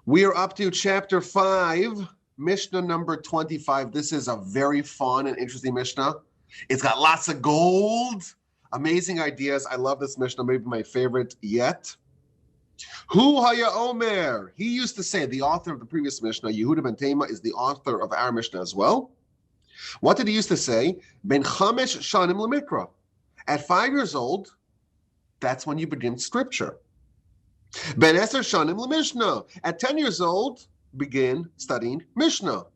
We are up to chapter 5, Mishnah number 25. This is a very fun and interesting Mishnah. It's got lots of gold, amazing ideas. I love this Mishnah, maybe my favorite yet. Hu haya omer. He used to say, the author of the previous Mishnah, Yehuda ben Tema, is the author of our Mishnah as well. What did he used to say? Ben chamesh shanim lemikra. At 5 years old, that's when you begin scripture. Ben eser shanim lemishnah. At 10 years old, begin studying Mishnah.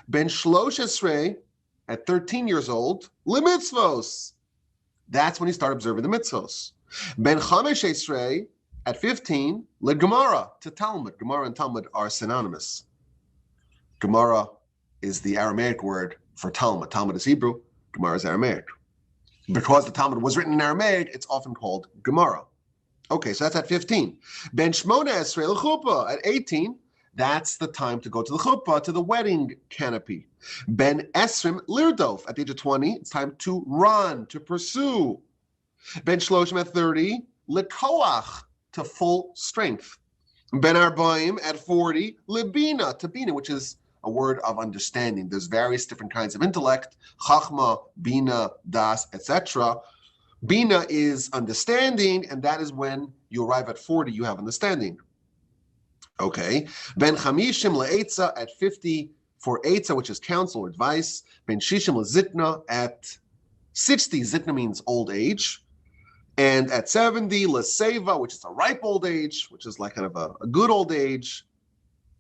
Ben shlosh esrei. At 13 years old, lemitzvos. That's when you start observing the mitzvos. Ben chamesh esrei. At 15, legemara, to Talmud. Gemara and Talmud are synonymous. Gemara is the Aramaic word for Talmud. Talmud is Hebrew. Gemara is Aramaic. Because the Talmud was written in Aramaic, it's often called Gemara. Okay, so that's at 15. Ben shmona esrei l'chuppah. At 18, that's the time to go to the chuppah, to the wedding canopy. Ben esrim lirdof. At the age of 20, it's time to run, to pursue. Ben shloshim at 30, lekoach, to full strength. Ben arbaim at 40, libina, to bina, which is a word of understanding. There's various different kinds of intellect, chachma, bina, das, etc. Bina is understanding, and that is when you arrive at 40, you have understanding. Okay. Ben chamishim le'etza, at 50, for etza, which is counsel or advice. Ben shishim le'zikna, at 60, zikna means old age. And at 70, leseva, which is a ripe old age, which is like kind of a good old age.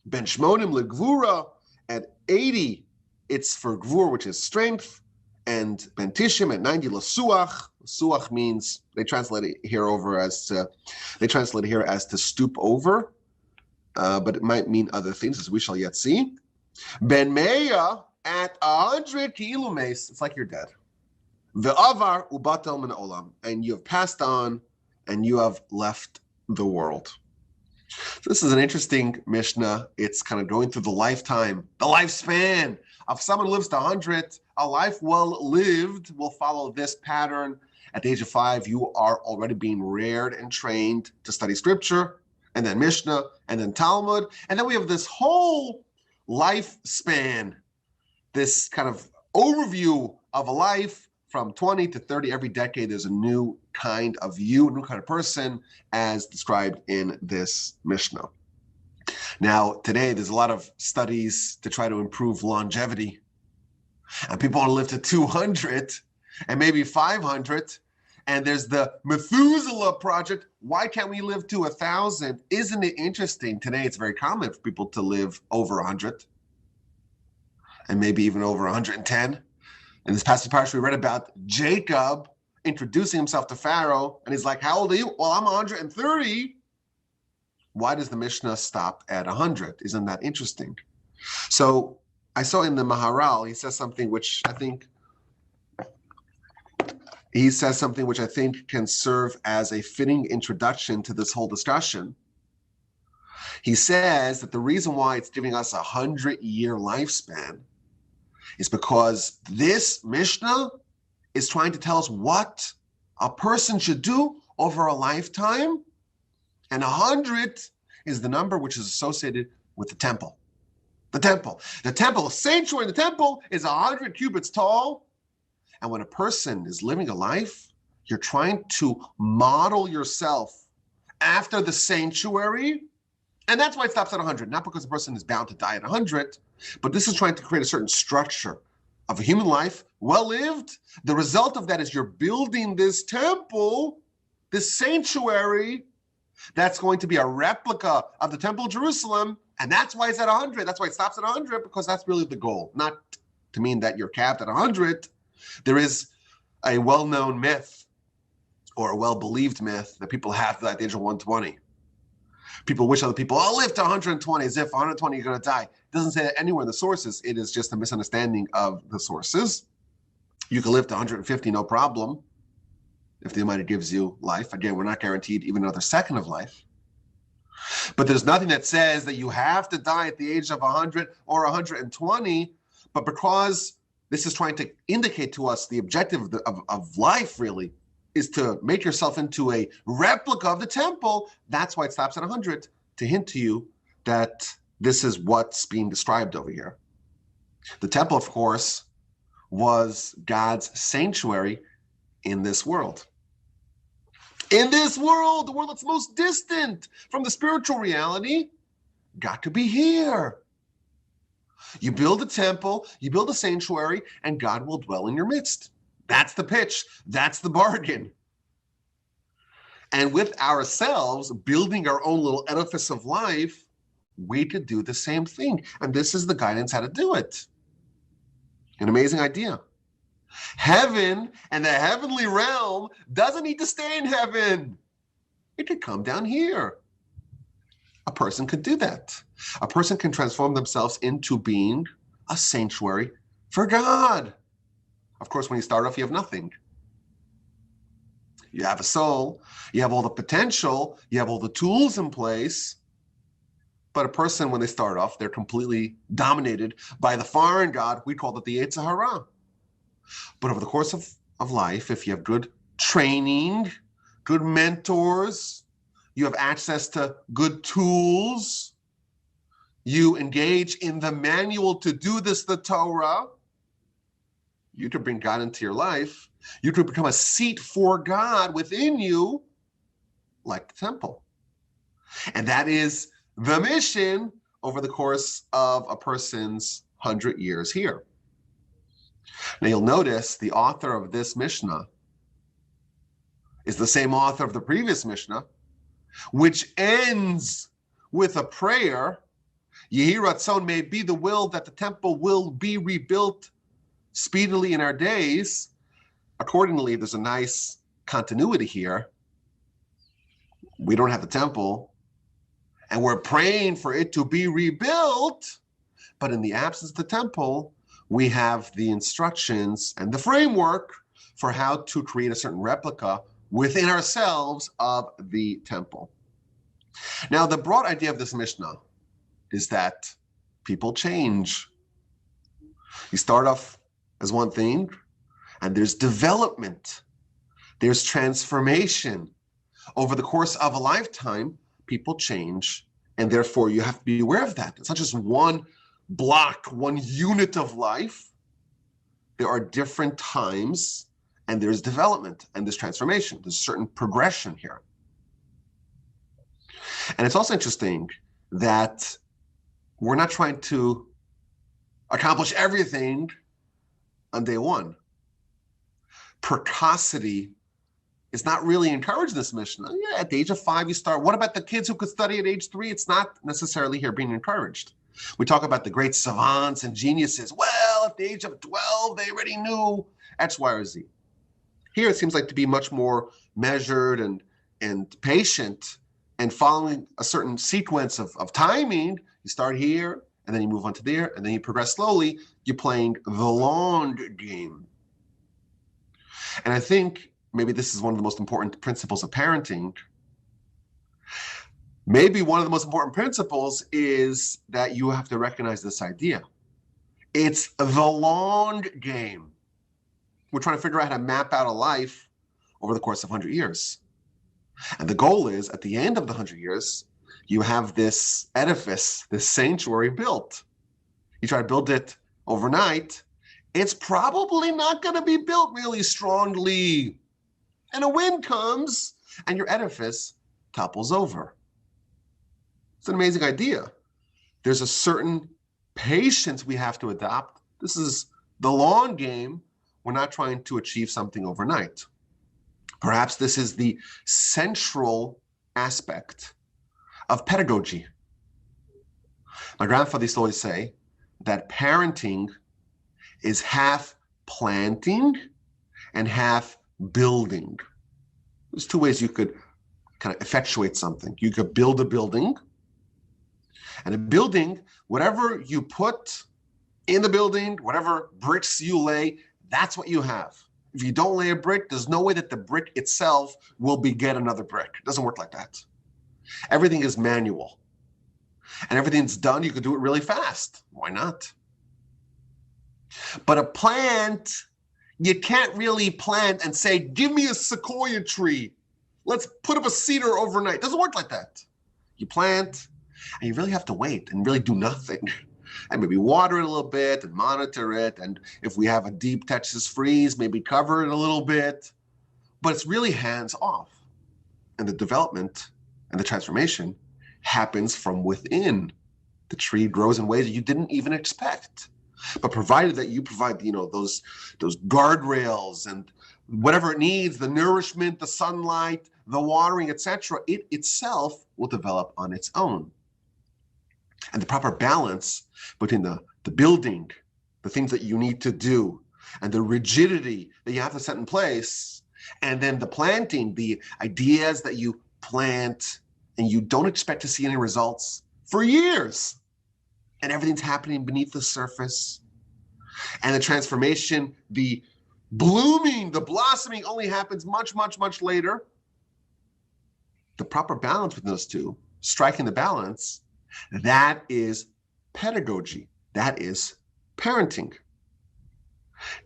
Ben shmonim legvura. At 80, it's for gvur, which is strength. And ben tishim at 90, lesuach. Suach means, they translate it here as to stoop over, but it might mean other things, as we shall yet see. Ben meya at 100 kilumes, it's like you're dead. Ve'avar ubatel min olam, and you have passed on, and you have left the world. So this is an interesting Mishnah. It's kind of going through the lifespan of someone who lives to 100. A life well lived will follow this pattern. At the age of 5, you are already being reared and trained to study scripture, and then Mishnah, and then Talmud, and then we have this whole lifespan, this kind of overview of a life from 20 to 30. Every decade, there's a new kind of you, a new kind of person, as described in this Mishnah. Now, today, there's a lot of studies to try to improve longevity, and people want to live to 200 and maybe 500. And there's the Methuselah project. Why can't we live to 1,000? Isn't it interesting? Today, it's very common for people to live over 100 and maybe even over 110. In this passage parsha, we read about Jacob introducing himself to Pharaoh, and he's like, how old are you? Well, I'm 130. Why does the Mishnah stop at 100? Isn't that interesting? So I saw in the Maharal, he says something which I think can serve as a fitting introduction to this whole discussion. He says that the reason why it's giving us 100-year lifespan is because this Mishnah is trying to tell us what a person should do over a lifetime, and 100 is the number which is associated with the temple. The sanctuary in the temple is 100 cubits tall. And when a person is living a life, you're trying to model yourself after the sanctuary. And that's why it stops at 100. Not because the person is bound to die at 100, but this is trying to create a certain structure of a human life, well lived. The result of that is you're building this temple, this sanctuary, that's going to be a replica of the Temple of Jerusalem. And that's why it's at 100. That's why it stops at 100, because that's really the goal. Not to mean that you're capped at 100. There is a well-known myth, or a well-believed myth, that people have at the age of 120. People wish other people, live to 120, as if 120 you're going to die. It doesn't say that anywhere in the sources. It is just a misunderstanding of the sources. You can live to 150, no problem, if the Almighty gives you life. Again, we're not guaranteed even another second of life. But there's nothing that says that you have to die at the age of 100 or 120, but because this is trying to indicate to us the objective of life, really, is to make yourself into a replica of the temple. That's why it stops at 100, to hint to you that this is what's being described over here. The temple, of course, was God's sanctuary in this world. In this world, the world that's most distant from the spiritual reality, got to be here. You build a temple, you build a sanctuary, and God will dwell in your midst. That's the pitch. That's the bargain. And with ourselves, building our own little edifice of life, we could do the same thing. And this is the guidance how to do it. An amazing idea. Heaven and the heavenly realm doesn't need to stay in heaven. It could come down here. A person could do that. A person can transform themselves into being a sanctuary for God. Of course, when you start off, you have nothing. You have a soul, you have all the potential, you have all the tools in place. But a person, when they start off, they're completely dominated by the foreign God. We call it the Yetzer Hara. But over the course of life, if you have good training, good mentors, you have access to good tools, you engage in the manual to do this, the Torah, you could bring God into your life. You could become a seat for God within you, like the temple. And that is the mission over the course of a person's 100 years here. Now you'll notice the author of this Mishnah is the same author of the previous Mishnah, which ends with a prayer. Yehi Ratzon, may it be the will that the temple will be rebuilt speedily in our days. Accordingly, there's a nice continuity here. We don't have the temple, and we're praying for it to be rebuilt, but in the absence of the temple, we have the instructions and the framework for how to create a certain replica within ourselves of the temple. Now, the broad idea of this Mishnah is that people change. You start off as one thing, and there's development, there's transformation. Over the course of a lifetime, people change, and therefore you have to be aware of that. It's not just one block, one unit of life. There are different times, and there's development, and there's transformation. There's a certain progression here. And it's also interesting that we're not trying to accomplish everything on day one. Precocity is not really encouraged in this Mishnah. Yeah, at the age of 5, you start. What about the kids who could study at age 3? It's not necessarily here being encouraged. We talk about the great savants and geniuses. Well, at the age of 12, they already knew X, Y, or Z. Here, it seems like to be much more measured and patient and following a certain sequence of timing. You start here, and then you move on to there, and then you progress slowly. You're playing the long game. And I think maybe this is one of the most important principles of parenting. Maybe one of the most important principles is that you have to recognize this idea. It's the long game. We're trying to figure out how to map out a life over the course of 100 years. And the goal is, at the end of the 100 years, you have this edifice, this sanctuary built. You try to build it overnight, it's probably not going to be built really strongly. And a wind comes, and your edifice topples over. It's an amazing idea. There's a certain patience we have to adopt. This is the long game. We're not trying to achieve something overnight. Perhaps this is the central aspect of pedagogy. My grandfather used to always say that parenting is half planting and half building. There's 2 ways you could kind of effectuate something. You could build a building, and a building, whatever you put in the building, whatever bricks you lay, that's what you have. If you don't lay a brick, there's no way that the brick itself will beget another brick. It doesn't work like that. Everything is manual. And everything's done, you could do it really fast. Why not? But a plant, you can't really plant and say, give me a sequoia tree. Let's put up a cedar overnight. It doesn't work like that. You plant, And you really have to wait and really do nothing. And maybe water it a little bit and monitor it. And if we have a deep Texas freeze, maybe cover it a little bit. But it's really hands off. And the development and the transformation happens from within. The tree grows in ways that you didn't even expect. But provided that you provide, those guardrails and whatever it needs, the nourishment, the sunlight, the watering, etc., it itself will develop on its own. And the proper balance between the building, the things that you need to do, and the rigidity that you have to set in place, and then the planting, the ideas that you plant, and you don't expect to see any results for years. And everything's happening beneath the surface. And the transformation, the blooming, the blossoming only happens much, much, much later. The proper balance between those two, striking the balance, that is pedagogy. That is parenting.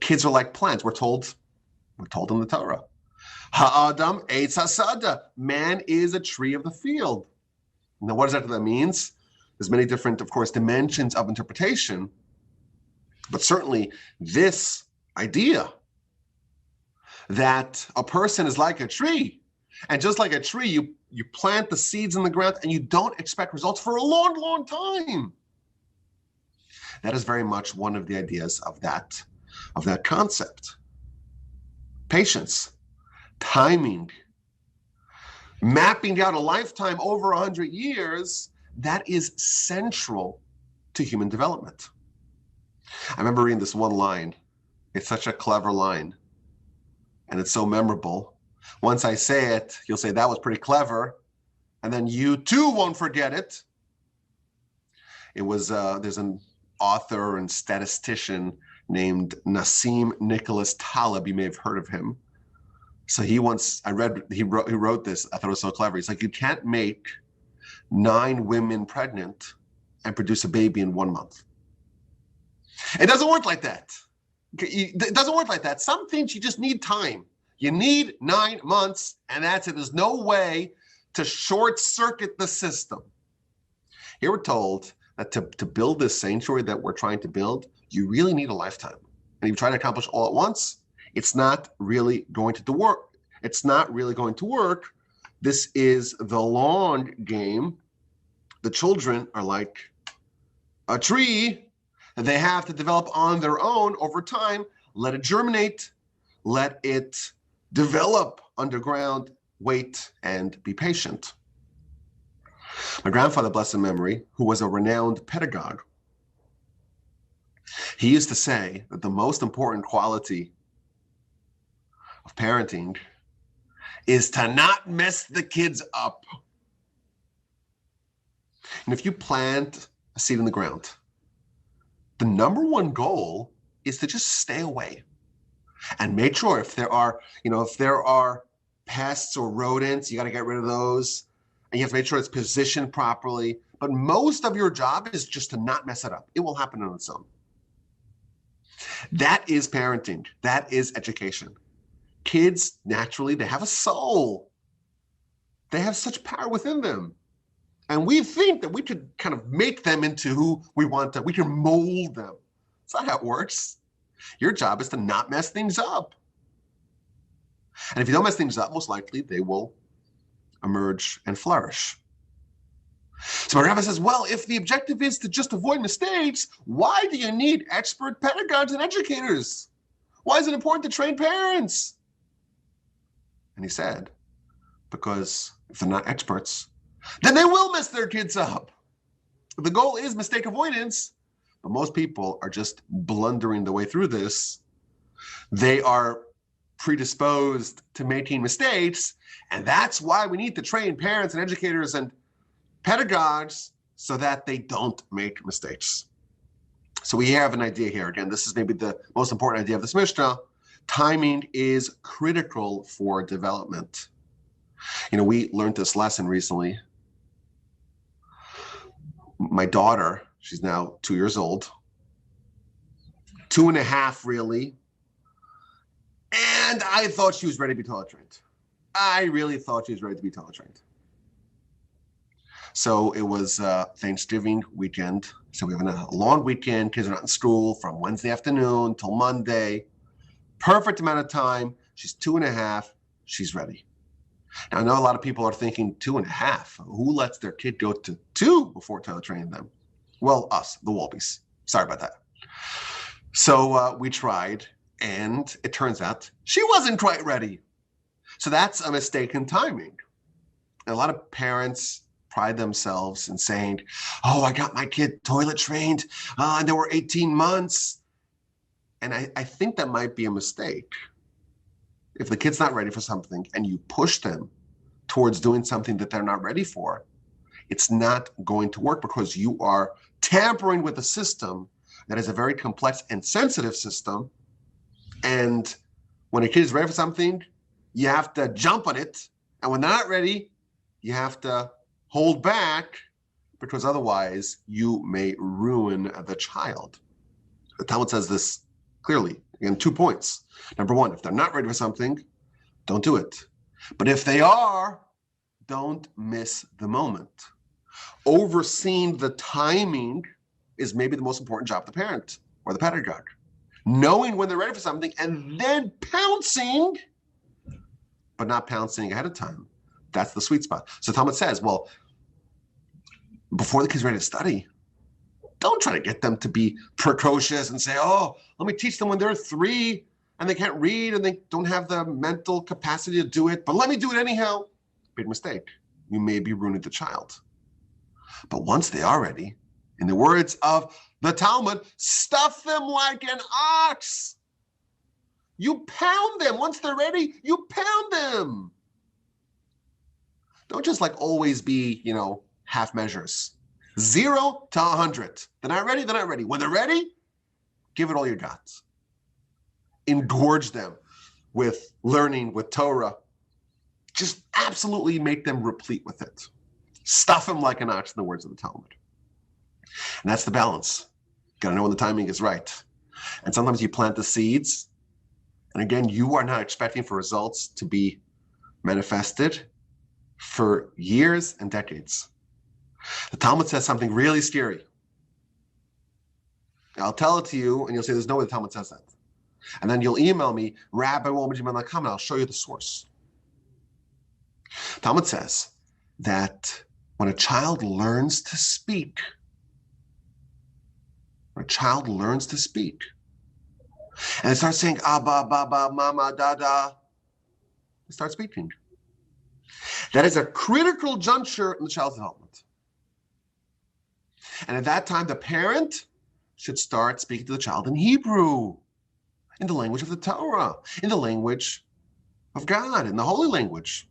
Kids are like plants. We're told in the Torah. Ha'adam eitz hasada. Man is a tree of the field. Now, what exactly that means? There's many different, of course, dimensions of interpretation. But certainly this idea that a person is like a tree, and just like a tree, you plant the seeds in the ground and you don't expect results for a long, long time. That is very much one of the ideas of that concept. Patience, timing, mapping out a lifetime over 100 years, that is central to human development. I remember reading this one line. It's such a clever line, and it's so memorable. Once I say it, you'll say, that was pretty clever, and then you too won't forget it. It was, there's an author and statistician named Nassim Nicholas Taleb. You may have heard of him. So he wrote this. I thought it was so clever. He's like, you can't make 9 women pregnant and produce a baby in 1 month. It doesn't work like that. It doesn't work like that. Some things you just need time. You need 9 months, and that's it. There's no way to short circuit the system. Here we're told that to build this sanctuary that we're trying to build, you really need a lifetime. And if you try to accomplish all at once, it's not really going to work. It's not really going to work. This is the long game. The children are like a tree that they have to develop on their own over time. Let it germinate, let it develop underground, wait, and be patient. My grandfather, blessed memory, who was a renowned pedagogue, he used to say that the most important quality of parenting is to not mess the kids up. And if you plant a seed in the ground, the number one goal is to just stay away and make sure if there are pests or rodents, you got to get rid of those, and you have to make sure it's positioned properly. But most of your job is just to not mess it up. It will happen on its own. That is parenting. That is education. Kids, naturally, they have a soul. They have such power within them. And we think that we could kind of make them into who we want to. We can mold them. That's not how it works. Your job is to not mess things up. And if you don't mess things up, most likely they will emerge and flourish. So my rabbi says, well, if the objective is to just avoid mistakes, why do you need expert pedagogues and educators? Why is it important to train parents? And he said, because if they're not experts, then they will mess their kids up. The goal is mistake avoidance, but most people are just blundering the way through this. They are predisposed to making mistakes, and that's why we need to train parents and educators and pedagogues so that they don't make mistakes. So we have an idea here. Again, this is maybe the most important idea of this Mishnah. Timing is critical for development. We learned this lesson recently. My daughter, she's now 2 years old, 2.5 really, and I thought she was ready to be toilet trained. I really thought she was ready to be toilet trained. So it was Thanksgiving weekend. So we have a long weekend. Kids are not in school from Wednesday afternoon till Monday. Perfect amount of time. She's 2.5. She's ready. Now, I know a lot of people are thinking 2.5. Who lets their kid go to 2 before Torah training them? Well, us, the Wolbes. Sorry about that. So we tried, and it turns out she wasn't quite ready. So that's a mistake in timing. And a lot of parents pride themselves in saying, oh, I got my kid toilet trained, and they were 18 months. And I think that might be a mistake. If the kid's not ready for something and you push them towards doing something that they're not ready for, it's not going to work because you are tampering with a system that is a very complex and sensitive system. And when a kid is ready for something, you have to jump on it. And when they're not ready, you have to hold back because otherwise you may ruin the child. The Talmud says this clearly. Again, 2 points. Number one, if they're not ready for something, don't do it. But if they are, don't miss the moment. Overseeing the timing is maybe the most important job of the parent or the pedagogue. Knowing when they're ready for something and then pouncing, but not pouncing ahead of time. That's the sweet spot. So Talmud says, well, before the kid's ready to study, don't try to get them to be precocious and say, oh, let me teach them when they're 3 and they can't read and they don't have the mental capacity to do it, but let me do it anyhow. Big mistake. You may be ruining the child. But once they are ready, in the words of the Talmud, stuff them like an ox. You pound them. Once they're ready, you pound them. Don't just like always be, half measures. 0 to 100. They're not ready, they're not ready. When they're ready, give it all you got. Engorge them with learning, with Torah. Just absolutely make them replete with it. Stuff them like an ox, in the words of the Talmud. And that's the balance. Got to know when the timing is right. And sometimes you plant the seeds. And again, you are not expecting for results to be manifested for years and decades. The Talmud says something really scary. I'll tell it to you, and you'll say, there's no way the Talmud says that. And then you'll email me, rabbi@wolbe.com, and I'll show you the source. Talmud says that when a child learns to speak, and it starts saying, Abba, Baba, Mama, Dada, it starts speaking. That is a critical juncture in the child's development. And at that time, the parent should start speaking to the child in Hebrew, in the language of the Torah, in the language of God, in the holy language.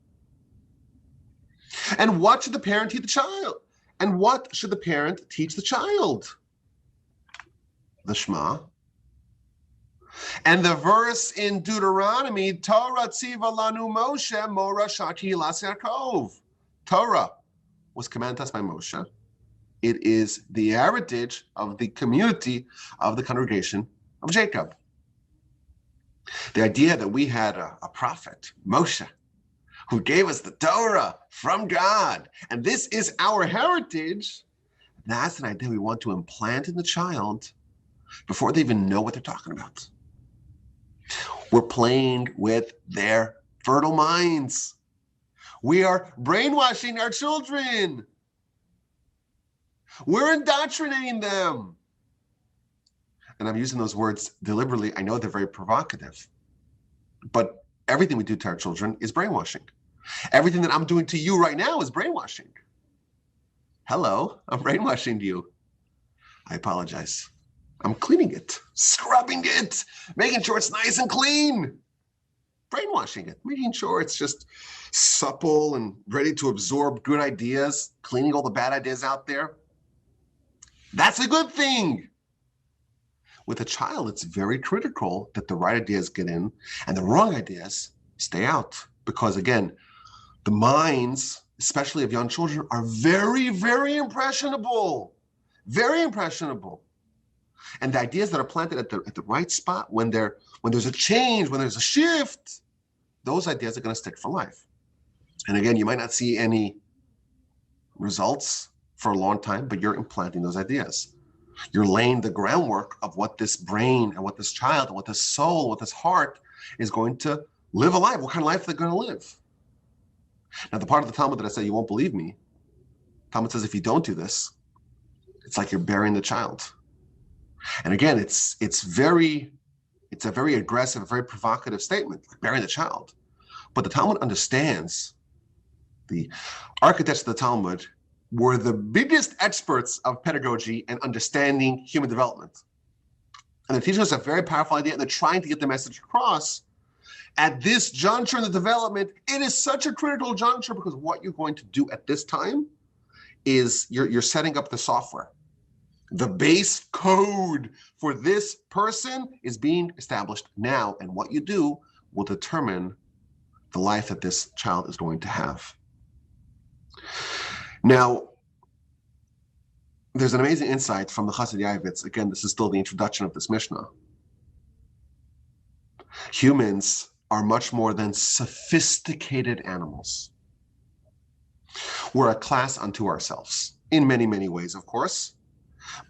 And what should the parent teach the child? And what should the parent teach the child? The Shema. And the verse in Deuteronomy, Torah tziva lanu Moshe, mora shaki las Yaakov. Torah was commanded us by Moshe. It is the heritage of the community of the congregation of Jacob. The idea that we had a prophet, Moshe, who gave us the Torah from God, and this is our heritage, that's an idea we want to implant in the child before they even know what they're talking about. We're playing with their fertile minds. We are brainwashing our children. We're indoctrinating them. And I'm using those words deliberately. I know they're very provocative. But everything we do to our children is brainwashing. Everything that I'm doing to you right now is brainwashing. Hello, I'm brainwashing you. I apologize. I'm cleaning it, scrubbing it, making sure it's nice and clean. Brainwashing it, making sure it's just supple and ready to absorb good ideas, cleaning all the bad ideas out there. That's a good thing. With a child, it's very critical that the right ideas get in and the wrong ideas stay out. Because again, the minds, especially of young children, are very, very impressionable. Very impressionable. And the ideas that are planted at the right spot, when there's a change, when there's a shift, those ideas are going to stick for life. And again, you might not see any results for a long time, but you're implanting those ideas. You're laying the groundwork of what this brain and what this child and what this soul, what this heart is going to live a life. What kind of life they're going to live. Now, the part of the Talmud that I said you won't believe me, Talmud says if you don't do this, it's like you're burying the child. And again, it's a very aggressive, very provocative statement, like burying the child. But the Talmud understands, the architects of the Talmud were the biggest experts of pedagogy and understanding human development. And they're teaching us a very powerful idea, and they're trying to get the message across. At this juncture in the development, it is such a critical juncture, because what you're going to do at this time is you're setting up the software. The base code for this person is being established now, and what you do will determine the life that this child is going to have. Now, there's an amazing insight from the Chassid Yavitz. Again, this is still the introduction of this Mishnah. Humans are much more than sophisticated animals. We're a class unto ourselves, in many, many ways, of course.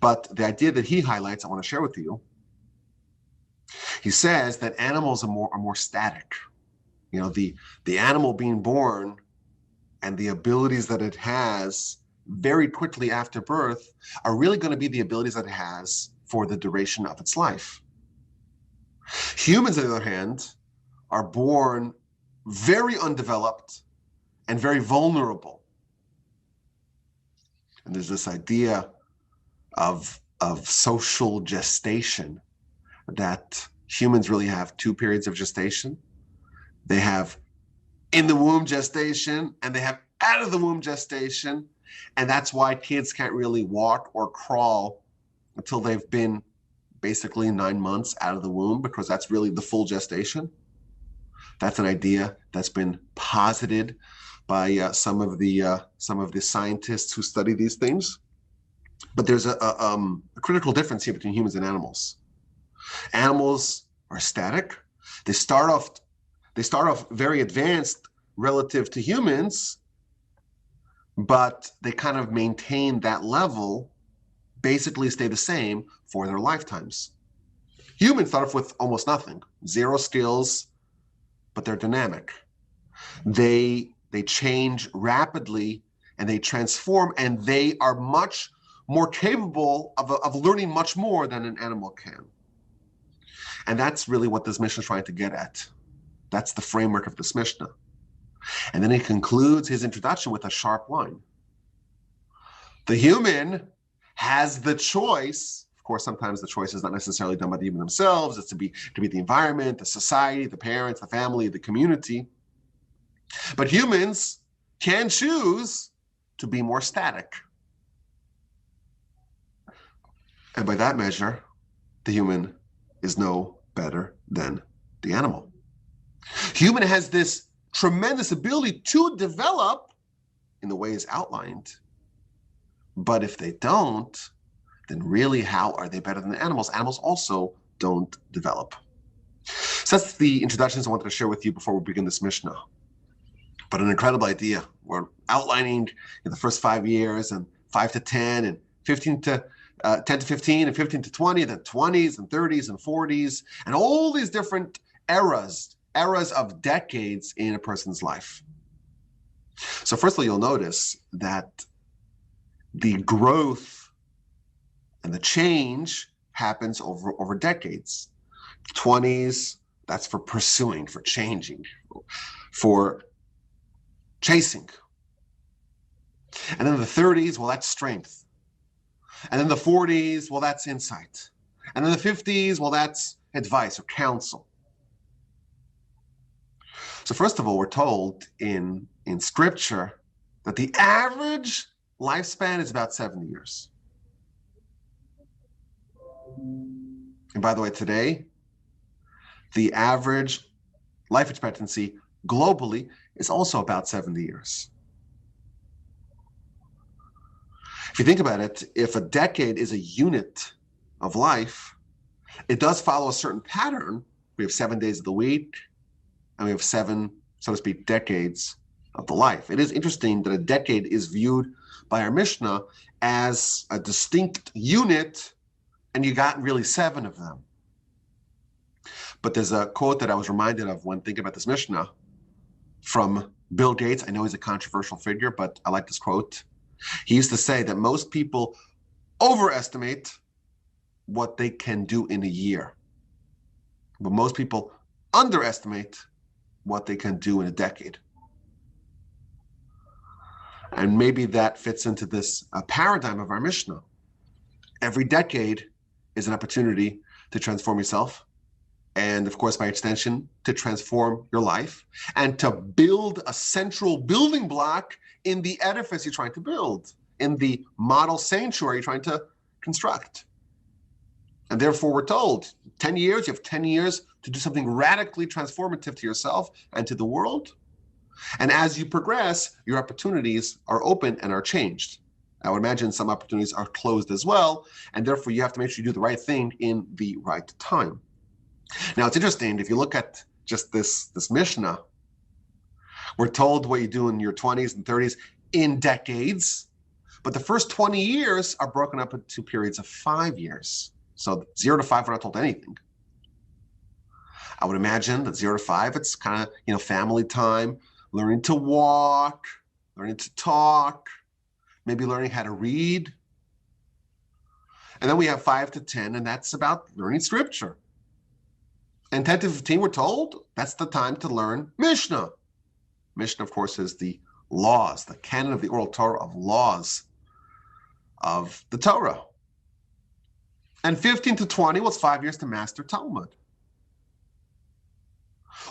But the idea that he highlights, I want to share with you. He says that animals are more static. You know, the animal being born and the abilities that it has very quickly after birth are really going to be the abilities that it has for the duration of its life. Humans, on the other hand, are born very undeveloped and very vulnerable. And there's this idea of social gestation, that humans really have two periods of gestation. They have in the womb gestation, and they have out of the womb gestation. And that's why kids can't really walk or crawl until they've been basically 9 months out of the womb, because that's really the full gestation. That's an idea that's been posited by some of the scientists who study these things. But there's a critical difference here between humans and animals. Animals are static. They start off very advanced relative to humans, but they kind of maintain that level, basically stay the same for their lifetimes. Humans start off with almost nothing, 0 skills, but they're dynamic. They change rapidly, and they transform, and they are much more capable of learning much more than an animal can. And that's really what this Mishnah is trying to get at. That's the framework of this Mishnah. And then he concludes his introduction with a sharp line. The human has the choice. Of course, sometimes the choice is not necessarily done by the human themselves. It's to be the environment, the society, the parents, the family, the community. But humans can choose to be more static. And by that measure, the human is no better than the animal. Human has this tremendous ability to develop in the ways outlined. But if they don't, then really, how are they better than the animals? Animals also don't develop. So that's the introductions I wanted to share with you before we begin this Mishnah. But an incredible idea. We're outlining in the first 5 years, and 5 to 10, and 10 to 15, and 15 to 20, and then 20s and 30s and 40s, and all these different eras of decades in a person's life. So first of all, you'll notice that the growth and the change happens over decades. 20s, that's for pursuing, for changing, for chasing. And then the 30s, well, that's strength. And then the 40s, well, that's insight. And then the 50s, well, that's advice or counsel. So first of all, we're told in Scripture that the average lifespan is about 70 years. And by the way, today, the average life expectancy globally is also about 70 years. If you think about it, if a decade is a unit of life, it does follow a certain pattern. We have 7 days of the week, and we have 7, so to speak, decades of the life. It is interesting that a decade is viewed by our Mishnah as a distinct unit, and you got really 7 of them. But there's a quote that I was reminded of when thinking about this Mishnah from Bill Gates. I know he's a controversial figure, but I like this quote. He used to say that most people overestimate what they can do in a year, but most people underestimate what they can do in a decade. And maybe that fits into this paradigm of our Mishnah. Every decade is an opportunity to transform yourself, and of course, by extension, to transform your life and to build a central building block in the edifice you're trying to build, in the model sanctuary you're trying to construct. And therefore, we're told 10 years, you have 10 years to do something radically transformative to yourself and to the world. And as you progress, your opportunities are open and are changed. I would imagine some opportunities are closed as well, and therefore you have to make sure you do the right thing in the right time. Now, it's interesting, if you look at just this Mishnah, we're told what you do in your 20s and 30s in decades, but the first 20 years are broken up into periods of 5 years. So 0 to 5, we're not told anything. I would imagine that 0 to 5, it's kind of, family time, learning to walk, learning to talk, maybe learning how to read. And then we have 5 to 10, and that's about learning scripture. And 10 to 15, we're told, that's the time to learn Mishnah. Mishnah, of course, is the laws, the canon of the oral Torah of laws of the Torah. And 15 to 20, well, it's 5 years to master Talmud.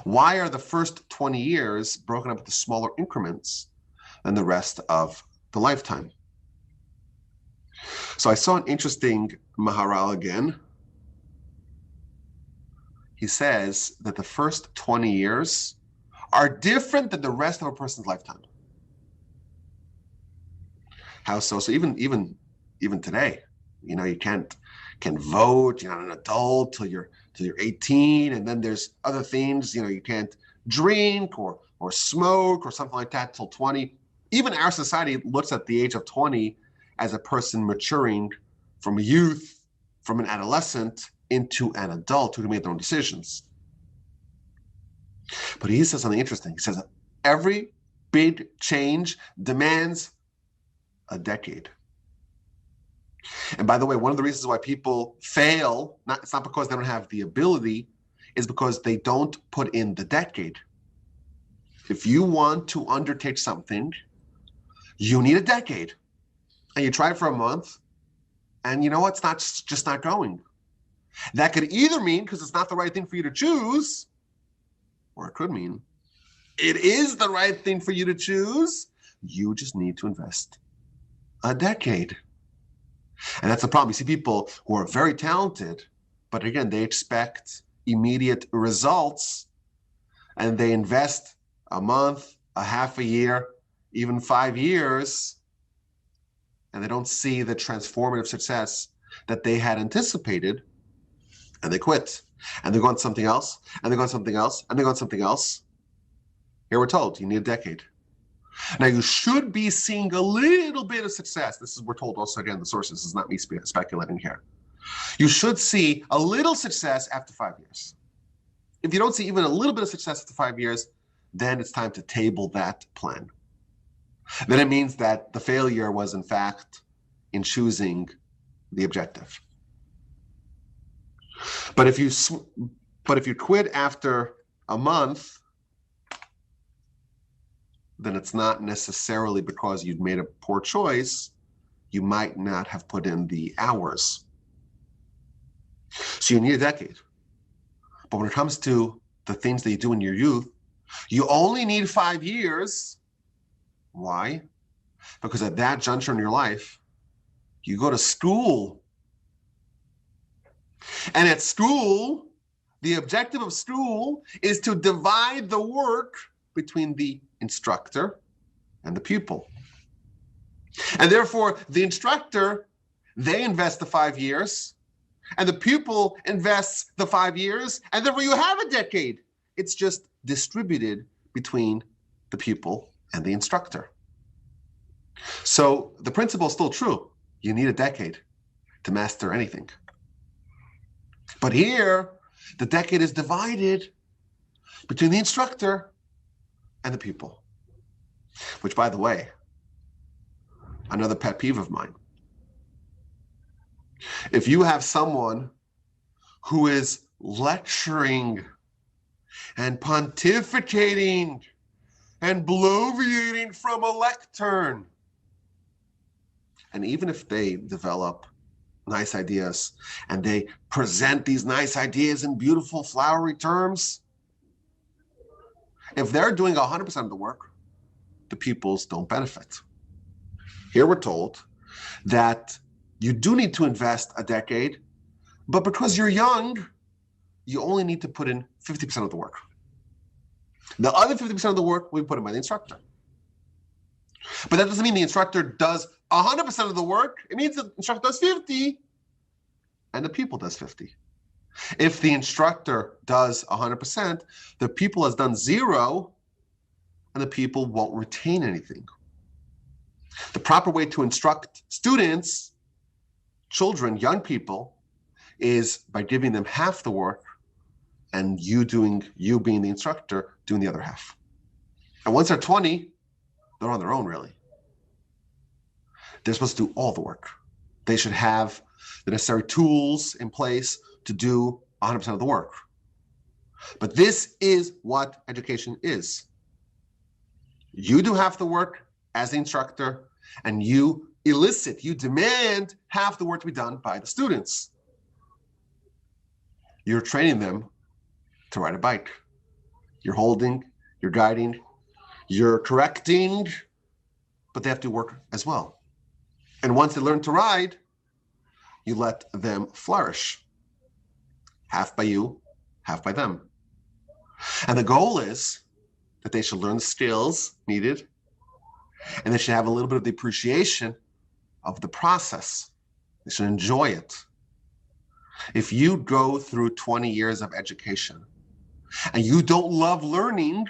Why are the first 20 years broken up into smaller increments than the rest of the lifetime? So I saw an interesting Maharal again. He says that the first 20 years are different than the rest of a person's lifetime. How so? So even today, you can't vote. You're not an adult till you're 18, and then there's other things. You can't drink or smoke or something like that till 20. Even our society looks at the age of 20 as a person maturing from a youth, from an adolescent into an adult who can make their own decisions. But he says something interesting. He says that every big change demands a decade. And by the way, one of the reasons why people fail, it's not because they don't have the ability, is because they don't put in the decade. If you want to undertake something, you need a decade. And you try it for a month, and you know what? It's just not going. That could either mean because it's not the right thing for you to choose, or it could mean it is the right thing for you to choose. You just need to invest a decade. And that's the problem. You see people who are very talented, but again, they expect immediate results, and they invest a month, a half a year, even 5 years, and they don't see the transformative success that they had anticipated, and they quit. And they go on something else, and they go on something else, and they go on something else. Here we're told, you need a decade. Now, you should be seeing a little bit of success. This is, we're told also, again, the sources, this is not me speculating here. You should see a little success after 5 years. If you don't see even a little bit of success after 5 years, then it's time to table that plan. Then it means that the failure was, in fact, in choosing the objective. But if you quit after a month, then it's not necessarily because you'd made a poor choice. You might not have put in the hours. So you need a decade. But when it comes to the things that you do in your youth, you only need 5 years. Why? Because at that juncture in your life, you go to school. And at school, the objective of school is to divide the work between the instructor and the pupil. And therefore, the instructor, they invest the 5 years, and the pupil invests the 5 years, and therefore you have a decade. It's just distributed between the pupil and the instructor. So the principle is still true. You need a decade to master anything. But here, the decade is divided between the instructor and the pupil. Which, by the way, another pet peeve of mine. If you have someone who is lecturing and pontificating and bloviating from a lectern, and even if they develop nice ideas and they present these nice ideas in beautiful flowery terms, if they're doing 100% of the work, the pupils don't benefit. Here we're told that you do need to invest a decade, but because you're young, you only need to put in 50% of the work. The other 50% of the work will be put in by the instructor. But that doesn't mean the instructor does 100% of the work. It means the instructor does 50 and the pupil does 50. If the instructor does 100%, the pupil has done 0 and the pupil won't retain anything. The proper way to instruct students, children, young people, is by giving them half the work and you being the instructor, doing the other half. And once they're 20, they're on their own, really. They're supposed to do all the work. They should have the necessary tools in place to do 100% of the work. But this is what education is. You do half the work as the instructor, and you demand half the work to be done by the students. You're training them to ride a bike. You're holding, you're guiding, you're correcting, but they have to work as well. And once they learn to ride, you let them flourish. Half by you, half by them. And the goal is that they should learn the skills needed, and they should have a little bit of the appreciation of the process. They should enjoy it. If you go through 20 years of education and you don't love learning,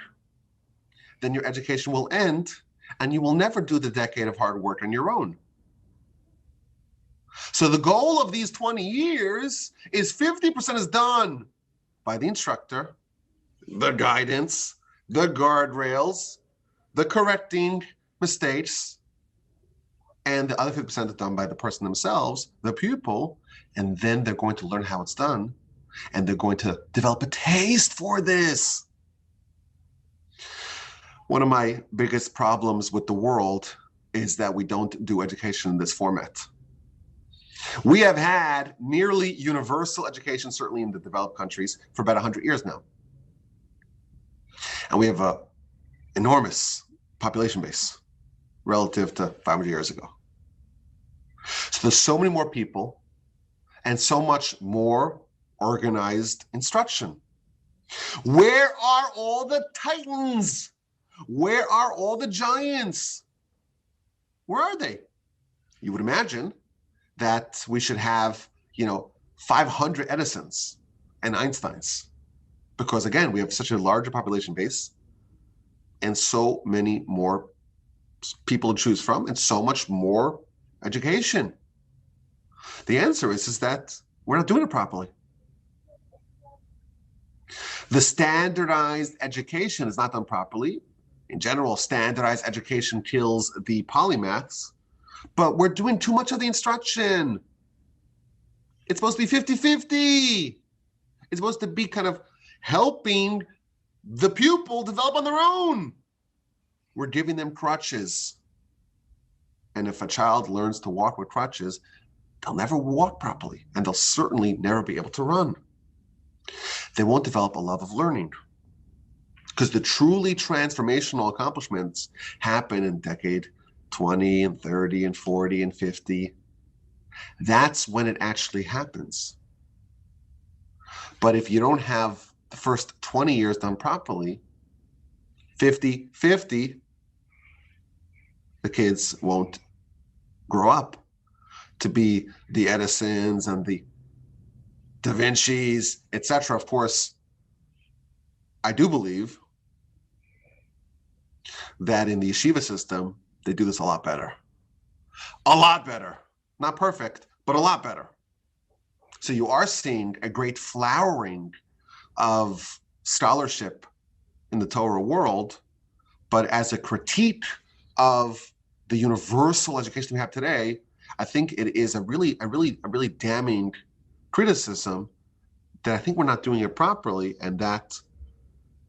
then your education will end and you will never do the decade of hard work on your own. So the goal of these 20 years is 50% is done by the instructor, the guidance, the guardrails, the correcting mistakes, and the other 50% is done by the person themselves, the pupil, and then they're going to learn how it's done, and they're going to develop a taste for this. One of my biggest problems with the world is that we don't do education in this format. We have had nearly universal education, certainly in the developed countries, for about 100 years now. And we have an enormous population base relative to 500 years ago. So there's so many more people and so much more organized instruction. Where are all the titans? Where are all the giants? Where are they? You would imagine that we should have, 500 Edisons and Einsteins, because again, we have such a larger population base and so many more people to choose from and so much more education. The answer is that we're not doing it properly. The standardized education is not done properly. In general, standardized education kills the polymaths, but we're doing too much of the instruction. It's supposed to be 50-50. It's supposed to be kind of helping the pupil develop on their own. We're giving them crutches. And if a child learns to walk with crutches, they'll never walk properly, and they'll certainly never be able to run. They won't develop a love of learning, because the truly transformational accomplishments happen in decade 20 and 30 and 40 and 50. That's when it actually happens. But if you don't have the first 20 years done properly, 50-50, the kids won't grow up to be the Edisons and the Da Vinci's, etc. Of course, I do believe that in the yeshiva system, they do this a lot better. A lot better. Not perfect, but a lot better. So you are seeing a great flowering of scholarship in the Torah world, but as a critique of the universal education we have today, I think it is a really damning criticism that I think we're not doing it properly, and that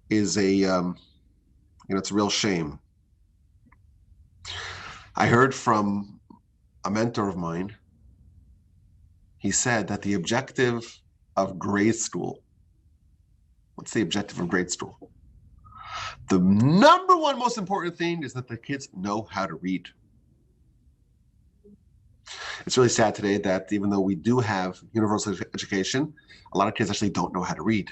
is it's a real shame. I heard from a mentor of mine. He said that the objective of grade school, what's the objective of grade school? The number one most important thing is that the kids know how to read. It's really sad today that even though we do have universal education, a lot of kids actually don't know how to read.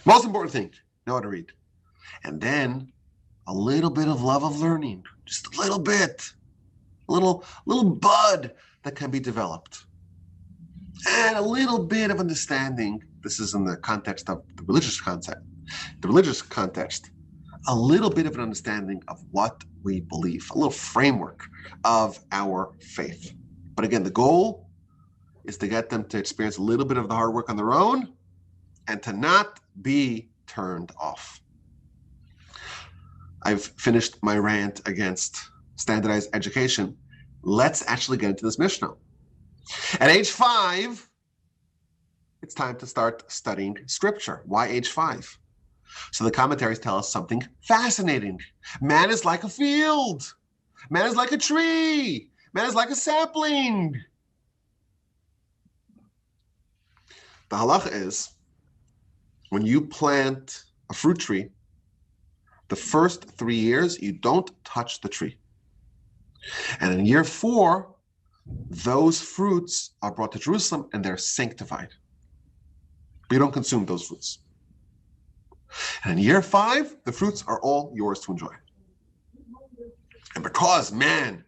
Most important thing, know how to read. And then a little bit of love of learning, just a little bit, a little bud that can be developed. And a little bit of understanding, this is in the context of the religious context, a little bit of an understanding of what we believe, a little framework of our faith. But again, the goal is to get them to experience a little bit of the hard work on their own and to not be turned off. I've finished my rant against standardized education. Let's actually get into this Mishnah. At age 5, it's time to start studying scripture. Why age 5? So the commentaries tell us something fascinating. Man is like a field. Man is like a tree. Man is like a sapling. The halacha is, when you plant a fruit tree, the first 3 years, you don't touch the tree. And in year 4, those fruits are brought to Jerusalem and they're sanctified. But you don't consume those fruits. And in year 5, the fruits are all yours to enjoy. And because man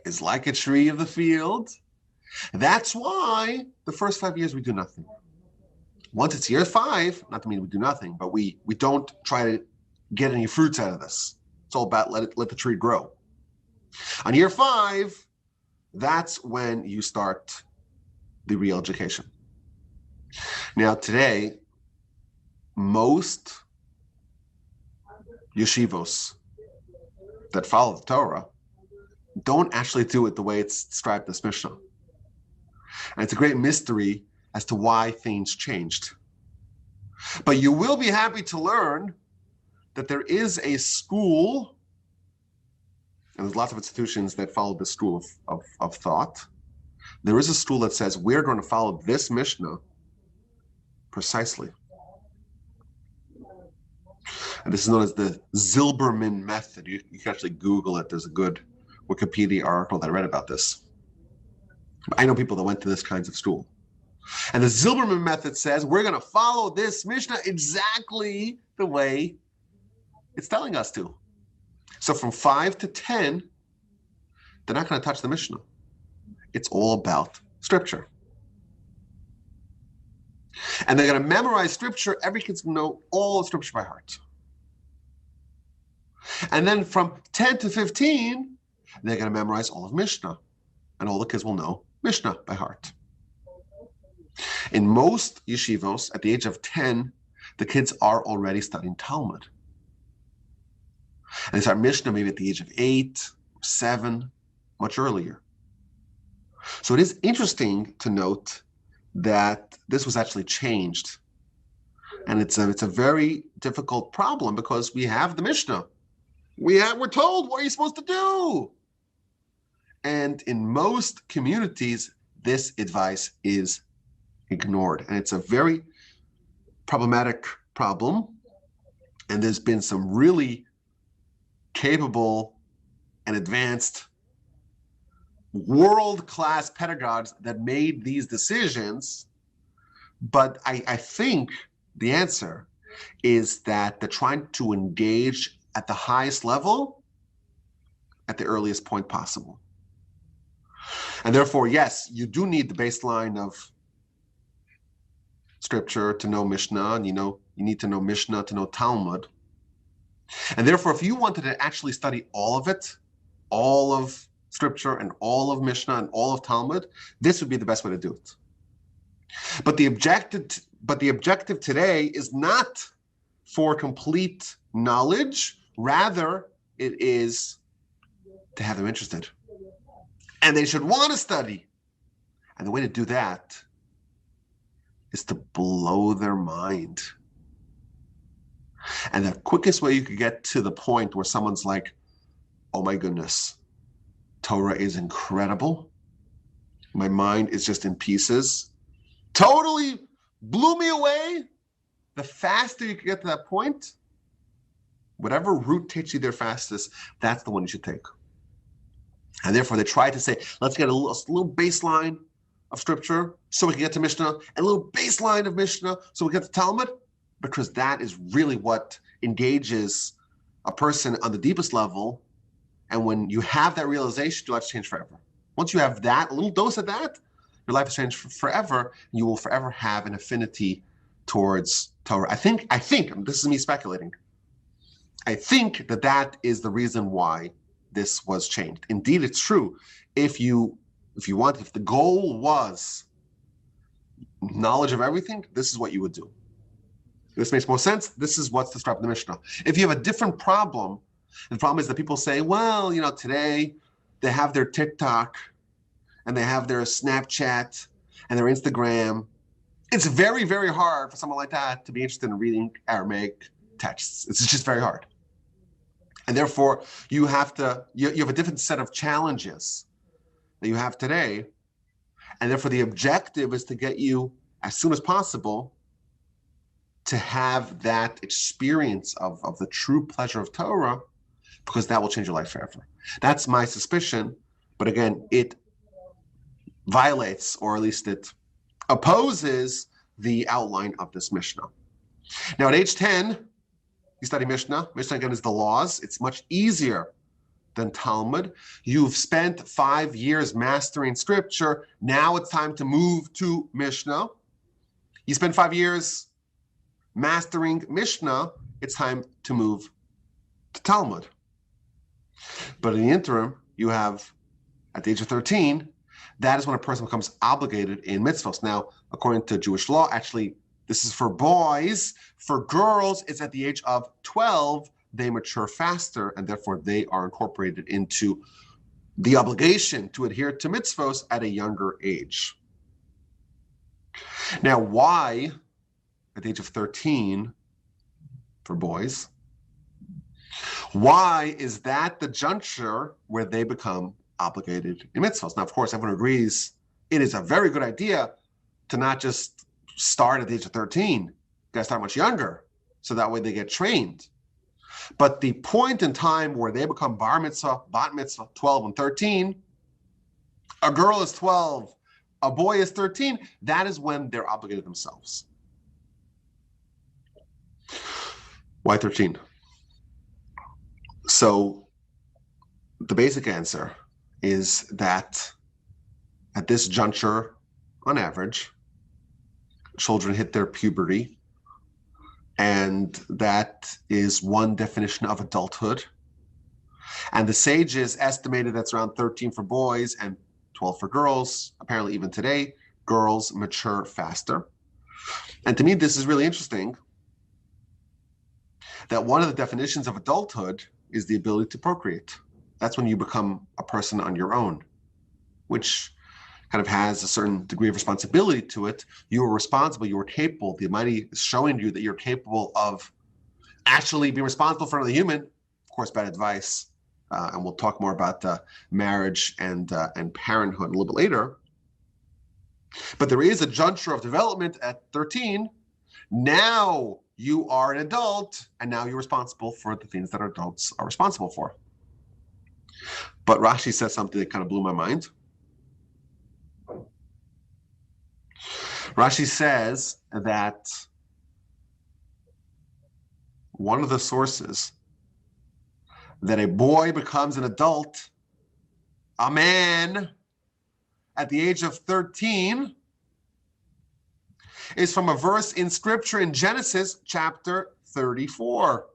is like a tree of the field, that's why the first 5 years we do nothing. Once it's year 5, not to mean we do nothing, but we don't try to get any fruits out of this. It's all about let the tree grow. On year 5, that's when you start the real education. Now today, most yeshivos that follow the Torah don't actually do it the way it's described in this Mishnah. And it's a great mystery as to why things changed. But you will be happy to learn that there is a school, and there's lots of institutions that follow this school of thought. There is a school that says we're going to follow this Mishnah precisely. And this is known as the Zilberman method. You can actually Google it. There's a good Wikipedia article that I read about this. I know people that went to this kinds of school. And the Zilberman method says we're going to follow this Mishnah exactly the way it's telling us to. So from 5 to 10, they're not going to touch the Mishnah. It's all about scripture. And they're going to memorize scripture. Every kid's going to know all of scripture by heart. And then from 10 to 15, they're going to memorize all of Mishnah. And all the kids will know Mishnah by heart. In most yeshivos, at the age of 10, the kids are already studying Talmud. And they start Mishnah maybe at the age of 8, 7, much earlier. So it is interesting to note that this was actually changed. And it's a very difficult problem because we have the Mishnah. We're told what you're supposed to do. And in most communities, this advice is ignored. And it's a very problematic problem. And there's been some really capable and advanced world-class pedagogues that made these decisions. But I think the answer is that they're trying to engage at the highest level at the earliest point possible. And therefore, yes, you do need the baseline of scripture to know Mishnah, and you need to know Mishnah to know Talmud. And therefore, if you wanted to actually study all of it, all of Scripture and all of Mishnah and all of Talmud, this would be the best way to do it. But the objective today is not for complete knowledge. Rather, it is to have them interested. And they should want to study. And the way to do that is to blow their mind. And the quickest way you could get to the point where someone's like, oh my goodness, Torah is incredible. My mind is just in pieces. Totally blew me away. The faster you can get to that point, whatever route takes you there fastest, that's the one you should take. And therefore, they try to say, let's get a little baseline of Scripture so we can get to Mishnah, and a little baseline of Mishnah so we get to Talmud, because that is really what engages a person on the deepest level. And when you have that realization, your life's changed forever. Once you have that, a little dose of that, your life has changed forever, and you will forever have an affinity towards Torah. I think, this is me speculating, I think that is the reason why this was changed. Indeed, it's true. If the goal was knowledge of everything, this is what you would do. This makes more sense. This is what's described in the Mishnah. If you have a different problem, the problem is that people say, well, today they have their TikTok and they have their Snapchat and their Instagram. It's very, very hard for someone like that to be interested in reading Aramaic texts. It's just very hard. And therefore, you have a different set of challenges that you have today. And therefore, the objective is to get you, as soon as possible, to have that experience of the true pleasure of Torah, because that will change your life forever. That's my suspicion. But again, it violates, or at least it opposes, the outline of this Mishnah. Now, at age 10, you study Mishnah. Mishnah, again, is the laws. It's much easier than Talmud. You've spent 5 years mastering Scripture. Now it's time to move to Mishnah. You spend 5 years mastering Mishnah. It's time to move to Talmud. But in the interim, you have, at the age of 13, that is when a person becomes obligated in mitzvahs. Now, according to Jewish law, actually, this is for boys. For girls, it's at the age of 12. They mature faster, and therefore they are incorporated into the obligation to adhere to mitzvahs at a younger age. Now, why at the age of 13 for boys? Why is that the juncture where they become obligated in mitzvahs? Now, of course, everyone agrees it is a very good idea to not just start at the age of 13. You got to start much younger, so that way they get trained. But the point in time where they become bar mitzvah, bat mitzvah, 12 and 13, a girl is 12, a boy is 13, that is when they're obligated themselves. Why 13? So the basic answer is that at this juncture, on average, children hit their puberty, and that is one definition of adulthood. And the sages estimated that's around 13 for boys and 12 for girls. Apparently, even today, girls mature faster. And to me, this is really interesting, that one of the definitions of adulthood is the ability to procreate. That's when you become a person on your own, which kind of has a certain degree of responsibility to it. You are responsible, you are capable. The Almighty is showing you that you're capable of actually being responsible for another human. Of course, bad advice. And we'll talk more about marriage and parenthood a little bit later. But there is a juncture of development at 13. Now you are an adult, and now you're responsible for the things that adults are responsible for. But Rashi says something that kind of blew my mind. Rashi says that one of the sources that a boy becomes an adult, a man, at the age of 13, is from a verse in Scripture in Genesis chapter 34.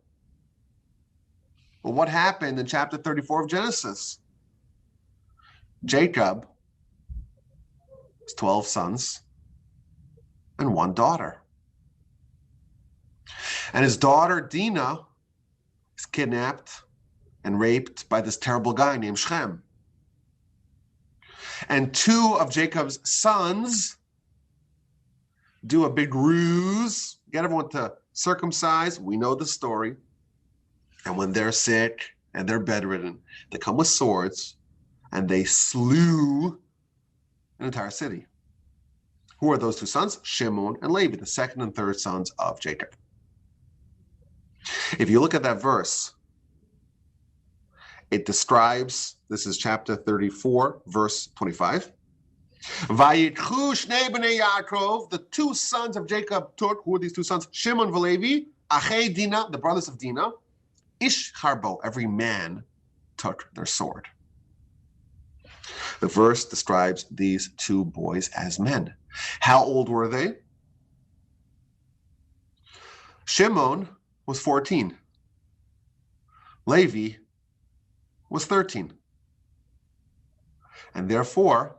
Well, what happened in chapter 34 of Genesis? Jacob has 12 sons and 1 daughter. And his daughter, Dinah, is kidnapped and raped by this terrible guy named Shem. And 2 of Jacob's sons do a big ruse, get everyone to circumcise. We know the story. And when they're sick and they're bedridden, they come with swords and they slew an entire city. Who are those 2 sons? Shimon and Levi, the second and third sons of Jacob. If you look at that verse, it describes, this is chapter 34, verse 25. Vayikhu shnei bnei Yaakov, the 2 sons of Jacob took, who are these 2 sons? Shimon and Levi, achei Dinah, the brothers of Dinah. Ish harbo, every man took their sword. The verse describes these 2 boys as men. How old were they? Shimon was 14. Levi was 13. And therefore,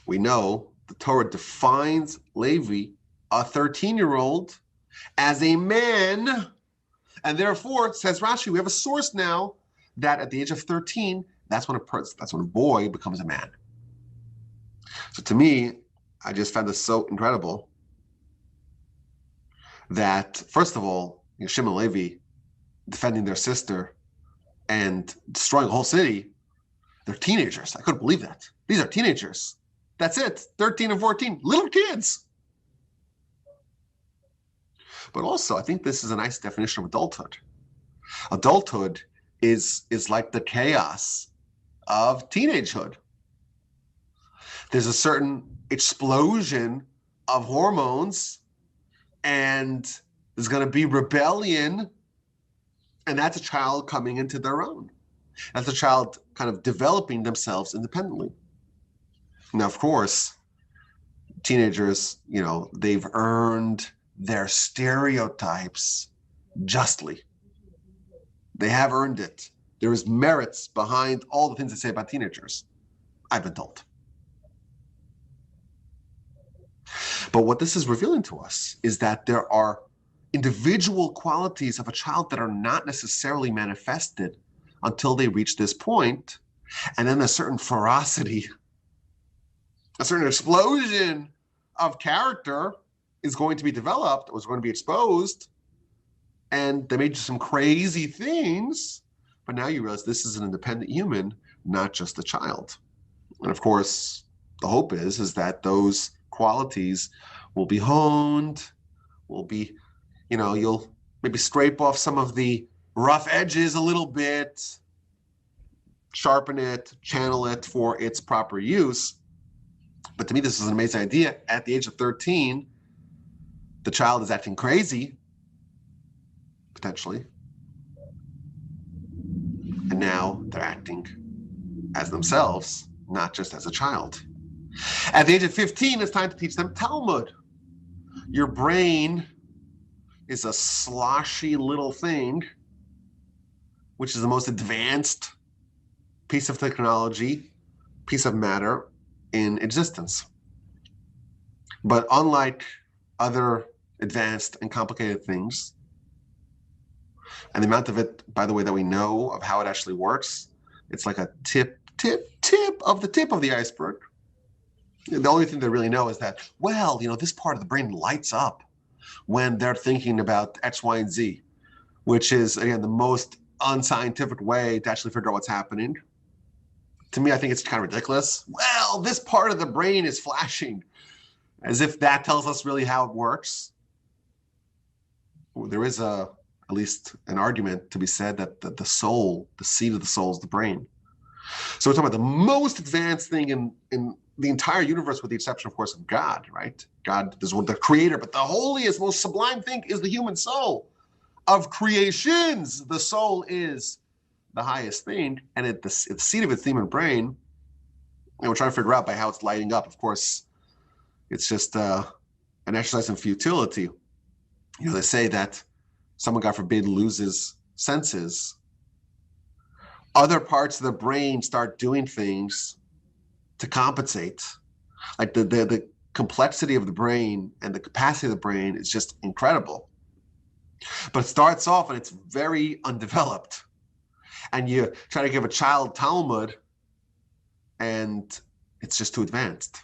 we know the Torah defines Levi, a 13-year-old, as a man. And therefore, says Rashi, we have a source now that at the age of 13, that's when a boy becomes a man. So to me, I just found this so incredible that, first of all, Shimon and Levi defending their sister and destroying a whole city, they're teenagers. I couldn't believe that. These are teenagers. That's it, 13 and 14, little kids. But also, I think this is a nice definition of adulthood. Adulthood is like the chaos of teenagehood. There's a certain explosion of hormones, and there's going to be rebellion, and that's a child coming into their own. That's a child kind of developing themselves independently. Now, of course, teenagers, they've earned their stereotypes justly. They have earned it. There is merits behind all the things they say about teenagers. I've been told. But what this is revealing to us is that there are individual qualities of a child that are not necessarily manifested until they reach this point, and then a certain ferocity, a certain explosion of character is going to be developed, or is going to be exposed, and they may do some crazy things, but now you realize this is an independent human, not just a child. And of course, the hope is that those qualities will be honed, will be, you'll maybe scrape off some of the rough edges a little bit, sharpen it, channel it for its proper use. But to me, this is an amazing idea. At the age of 13, the child is acting crazy, potentially. And now they're acting as themselves, not just as a child. At the age of 15, it's time to teach them Talmud. Your brain is a sloshy little thing, which is the most advanced piece of technology, piece of matter in existence. But unlike other advanced and complicated things, and the amount of it, by the way, that we know of how it actually works, it's like a tip of the iceberg. The only thing they really know is that, this part of the brain lights up when they're thinking about X, Y, and Z, which is, again, the most unscientific way to actually figure out what's happening. To me, I think it's kind of ridiculous. This part of the brain is flashing, as if that tells us really how it works. There is at least an argument to be said that the soul, the seat of the soul, is the brain. So we're talking about the most advanced thing in the entire universe, with the exception, of course, of God, right? God is the creator, but the holiest, most sublime thing is the human soul. Of creations, the soul is the highest thing, and at the seat of its human brain, and we're trying to figure out by how it's lighting up. Of course, it's just an exercise in futility. They say that someone, God forbid, loses senses, other parts of the brain start doing things to compensate. Like the complexity of the brain and the capacity of the brain is just incredible. But it starts off and it's very undeveloped. And you try to give a child Talmud and it's just too advanced.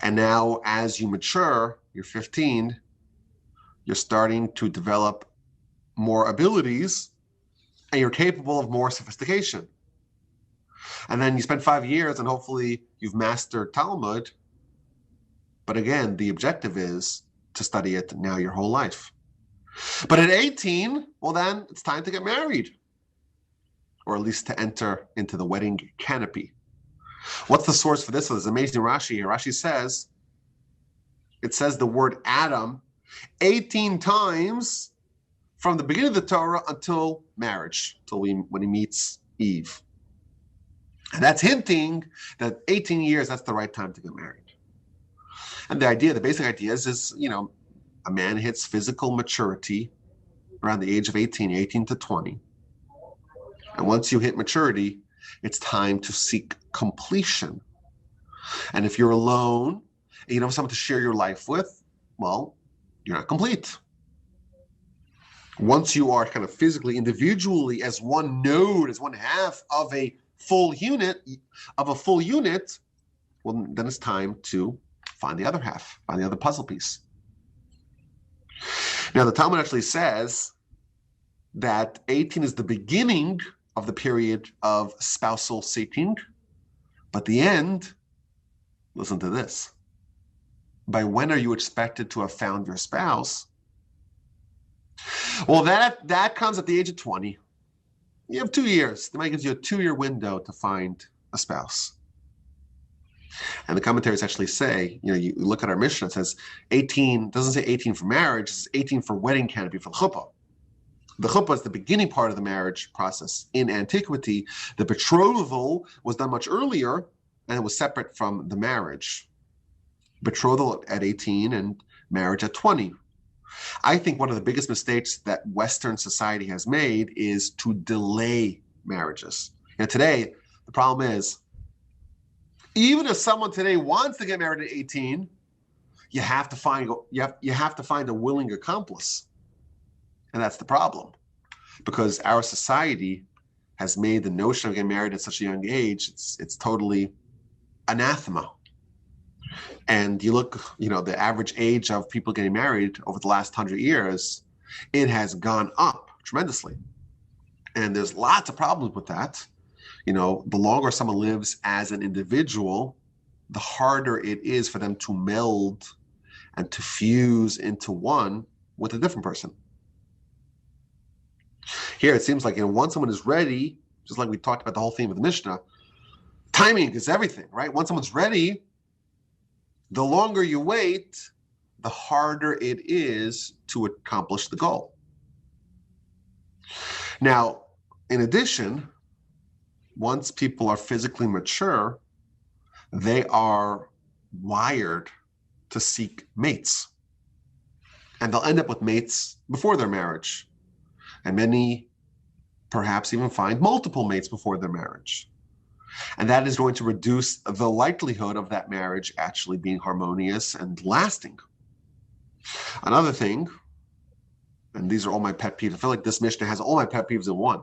And now as you mature, you're 15, you're starting to develop more abilities and you're capable of more sophistication. And then you spend 5 years and hopefully you've mastered Talmud. But again, the objective is to study it now your whole life. But at 18, well then it's time to get married. Or at least to enter into the wedding canopy. What's the source for this? So there's amazing Rashi here. Rashi says, it says the word Adam 18 times from the beginning of the Torah until marriage, when he meets Eve. And that's hinting that 18 years, that's the right time to get married. And the basic idea is, a man hits physical maturity around the age of 18 to 20. And once you hit maturity, it's time to seek completion. And if you're alone and you don't have someone to share your life with, well, you're not complete. Once you are kind of physically, individually, as one node, as one half of a full unit, well, then it's time to find the other half, find the other puzzle piece. Now, the Talmud actually says that 18 is the beginning of the period of spousal seeking, but the end, listen to this, by when are you expected to have found your spouse? Well, that comes at the age of 20. You have 2 years. That might give you a 2-year window to find a spouse. And the commentaries actually say, you look at our Mishnah, it says 18, doesn't say 18 for marriage, it's 18 for wedding canopy, for the chuppah. The chuppah is the beginning part of the marriage process. In antiquity, the betrothal was done much earlier, and it was separate from the marriage. Betrothal at 18 and marriage at 20. I think one of the biggest mistakes that Western society has made is to delay marriages. Today, the problem is, even if someone today wants to get married at 18, you have to find a willing accomplice. And that's the problem. Because our society has made the notion of getting married at such a young age, it's totally anathema. And you look, the average age of people getting married over the last 100 years, it has gone up tremendously. And there's lots of problems with that. The longer someone lives as an individual, the harder it is for them to meld and to fuse into one with a different person. Here, it seems like, once someone is ready, just like we talked about the whole theme of the Mishnah, timing is everything, right? Once someone's ready, the longer you wait, the harder it is to accomplish the goal. Now, in addition, once people are physically mature, they are wired to seek mates. And they'll end up with mates before their marriage. And many perhaps even find multiple mates before their marriage. And that is going to reduce the likelihood of that marriage actually being harmonious and lasting. Another thing, and these are all my pet peeves, I feel like this Mishnah has all my pet peeves in one.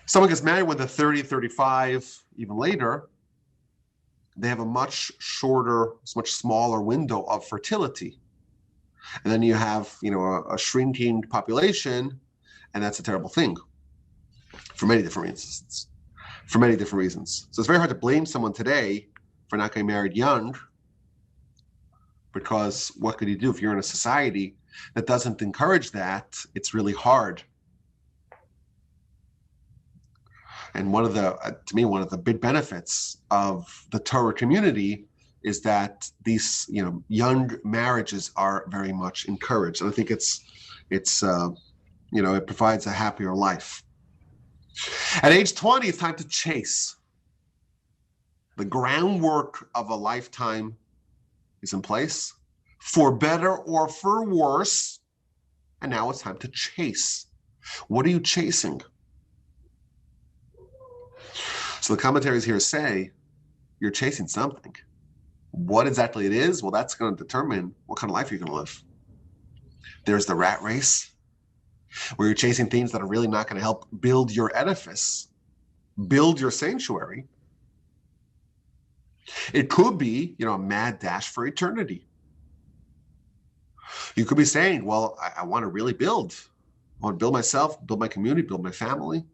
Someone gets married when they're 30, 35, even later, they have a much shorter, much smaller window of fertility. And then you have, a shrinking population, and that's a terrible thing for many different reasons. So it's very hard to blame someone today for not getting married young, because what could you do if you're in a society that doesn't encourage that? It's really hard. And one of the big benefits of the Torah community is that these, young marriages are very much encouraged. And I think it provides a happier life. At age 20, it's time to chase. The groundwork of a lifetime is in place, for better or for worse. And now it's time to chase. What are you chasing? So the commentaries here say you're chasing something. What exactly it is, well, that's going to determine what kind of life you're going to live. There's the rat race, where you're chasing things that are really not going to help build your edifice, build your sanctuary. It could be, a mad dash for eternity. You could be saying, well, I want to really build. I want to build myself, build my community, build my family,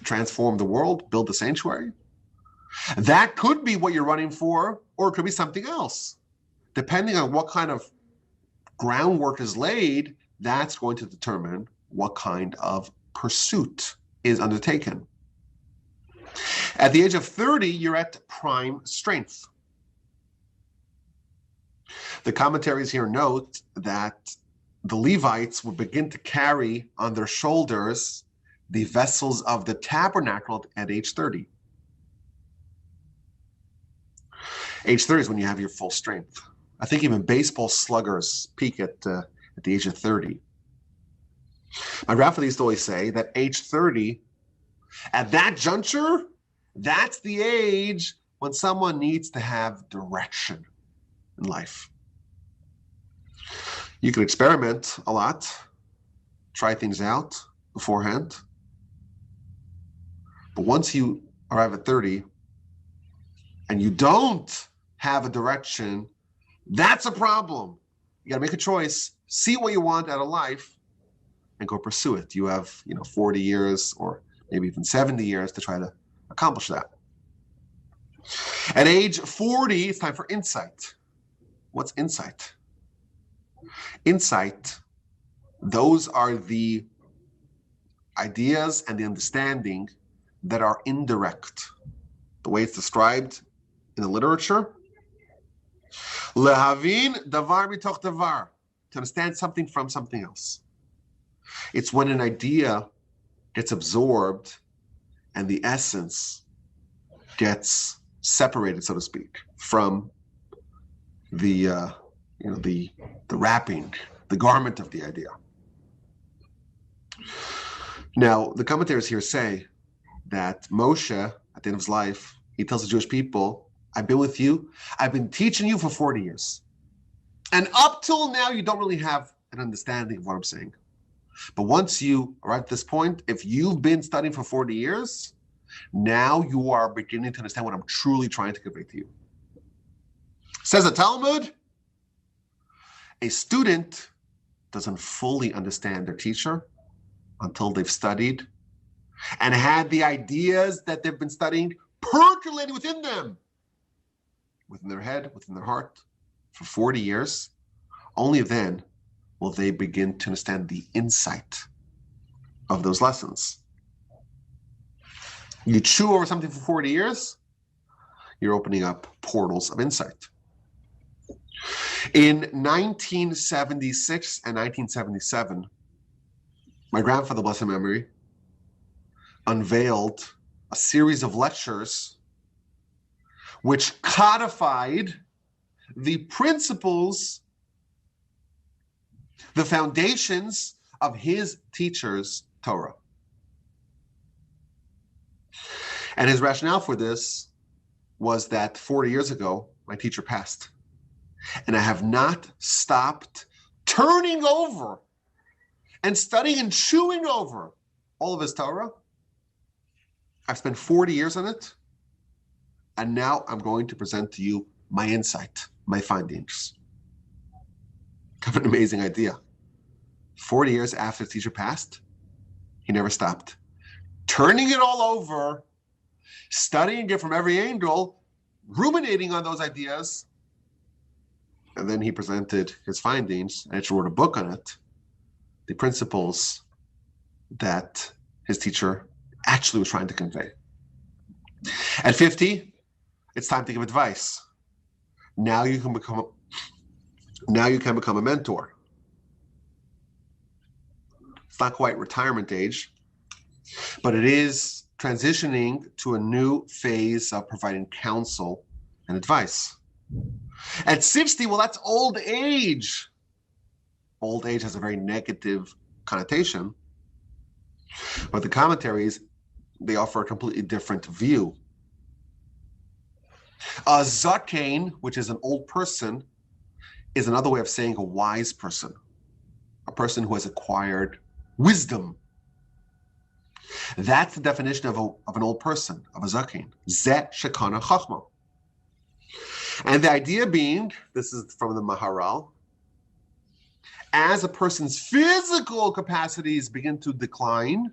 transform the world, build the sanctuary. That could be what you're running for, or it could be something else. Depending on what kind of groundwork is laid, that's going to determine what kind of pursuit is undertaken. At the age of 30, you're at prime strength. The commentaries here note that the Levites would begin to carry on their shoulders the vessels of the tabernacle at age 30. Age 30 is when you have your full strength. I think even baseball sluggers peak at the age of 30. My grandfather used to always say that age 30, at that juncture, that's the age when someone needs to have direction in life. You can experiment a lot, try things out beforehand. But once you arrive at 30 and you don't have a direction, that's a problem. You got to make a choice, see what you want out of life, and go pursue it. You have, 40 years or maybe even 70 years to try to accomplish that. At age 40, it's time for insight. What's insight? Insight, those are the ideas and the understanding that are indirect. The way it's described in the literature, lehavin davar mitoch davar, to understand something from something else. It's when an idea gets absorbed and the essence gets separated, so to speak, from the wrapping, the garment of the idea. Now, the commentators here say that Moshe, at the end of his life, he tells the Jewish people, I've been with you, I've been teaching you for 40 years. And up till now, you don't really have an understanding of what I'm saying. But once you are at this point, if you've been studying for 40 years, now you are beginning to understand what I'm truly trying to convey to you. Says the Talmud, a student doesn't fully understand their teacher until they've studied and had the ideas that they've been studying percolating within them, within their head, within their heart, for 40 years. Only then will they begin to understand the insight of those lessons. You chew over something for 40 years, you're opening up portals of insight. In 1976 and 1977, my grandfather, bless his memory, unveiled a series of lectures which codified the principles, the foundations of his teacher's Torah. And his rationale for this was that 40 years ago, my teacher passed. And I have not stopped turning over and studying and chewing over all of his Torah. I've spent 40 years on it. And now I'm going to present to you my insight, my findings. Kind of an amazing idea. 40 years after his teacher passed, he never stopped. Turning it all over, studying it from every angle, ruminating on those ideas. And then he presented his findings and actually wrote a book on it, the principles that his teacher actually was trying to convey. At 50, it's time to give advice. Now you can become a mentor. It's not quite retirement age, but it is transitioning to a new phase of providing counsel and advice. At 60, well, that's old age. Old age has a very negative connotation. But the commentaries, they offer a completely different view. A zaken, which is an old person, is another way of saying a wise person, a person who has acquired wisdom. That's the definition of an old person, of a zaken. Zeh shekana chachma. And the idea being, this is from the Maharal, as a person's physical capacities begin to decline,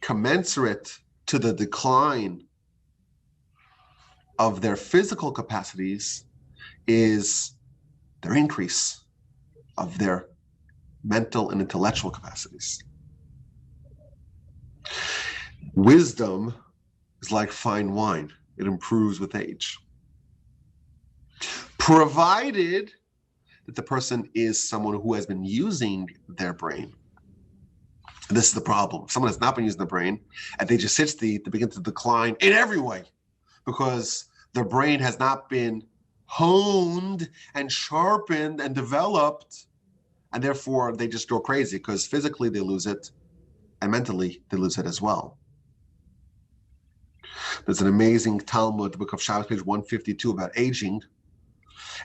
commensurate to the decline of their physical capacities is their increase of their mental and intellectual capacities. Wisdom is like fine wine. It improves with age, provided that the person is someone who has been using their brain. And this is the problem. If someone has not been using the brain, at the age of 60, they begin to decline in every way because their brain has not been honed and sharpened and developed, and therefore they just go crazy because physically they lose it and mentally they lose it as well. There's an amazing Talmud, the book of Shabbos, page 152, about aging.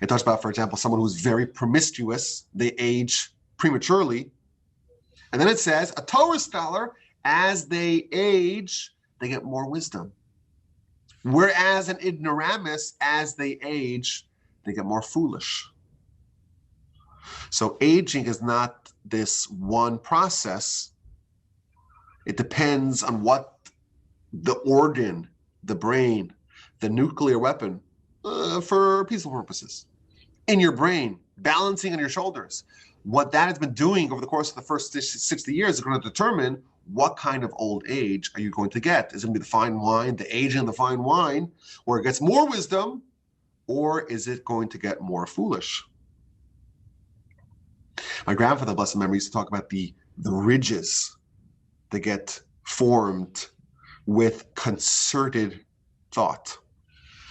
It talks about, for example, someone who's very promiscuous, they age prematurely. And then it says, a Torah scholar, as they age, they get more wisdom. Whereas an ignoramus, as they age, they get more foolish. So aging is not this one process. It depends on what the organ, the brain, the nuclear weapon, for peaceful purposes, in your brain, balancing on your shoulders. What that has been doing over the course of the first 60 years is going to determine what kind of old age are you going to get. Is it going to be the fine wine, the aging of the fine wine, where it gets more wisdom, or is it going to get more foolish? My grandfather, blessed memory, used to talk about the ridges that get formed with concerted thought.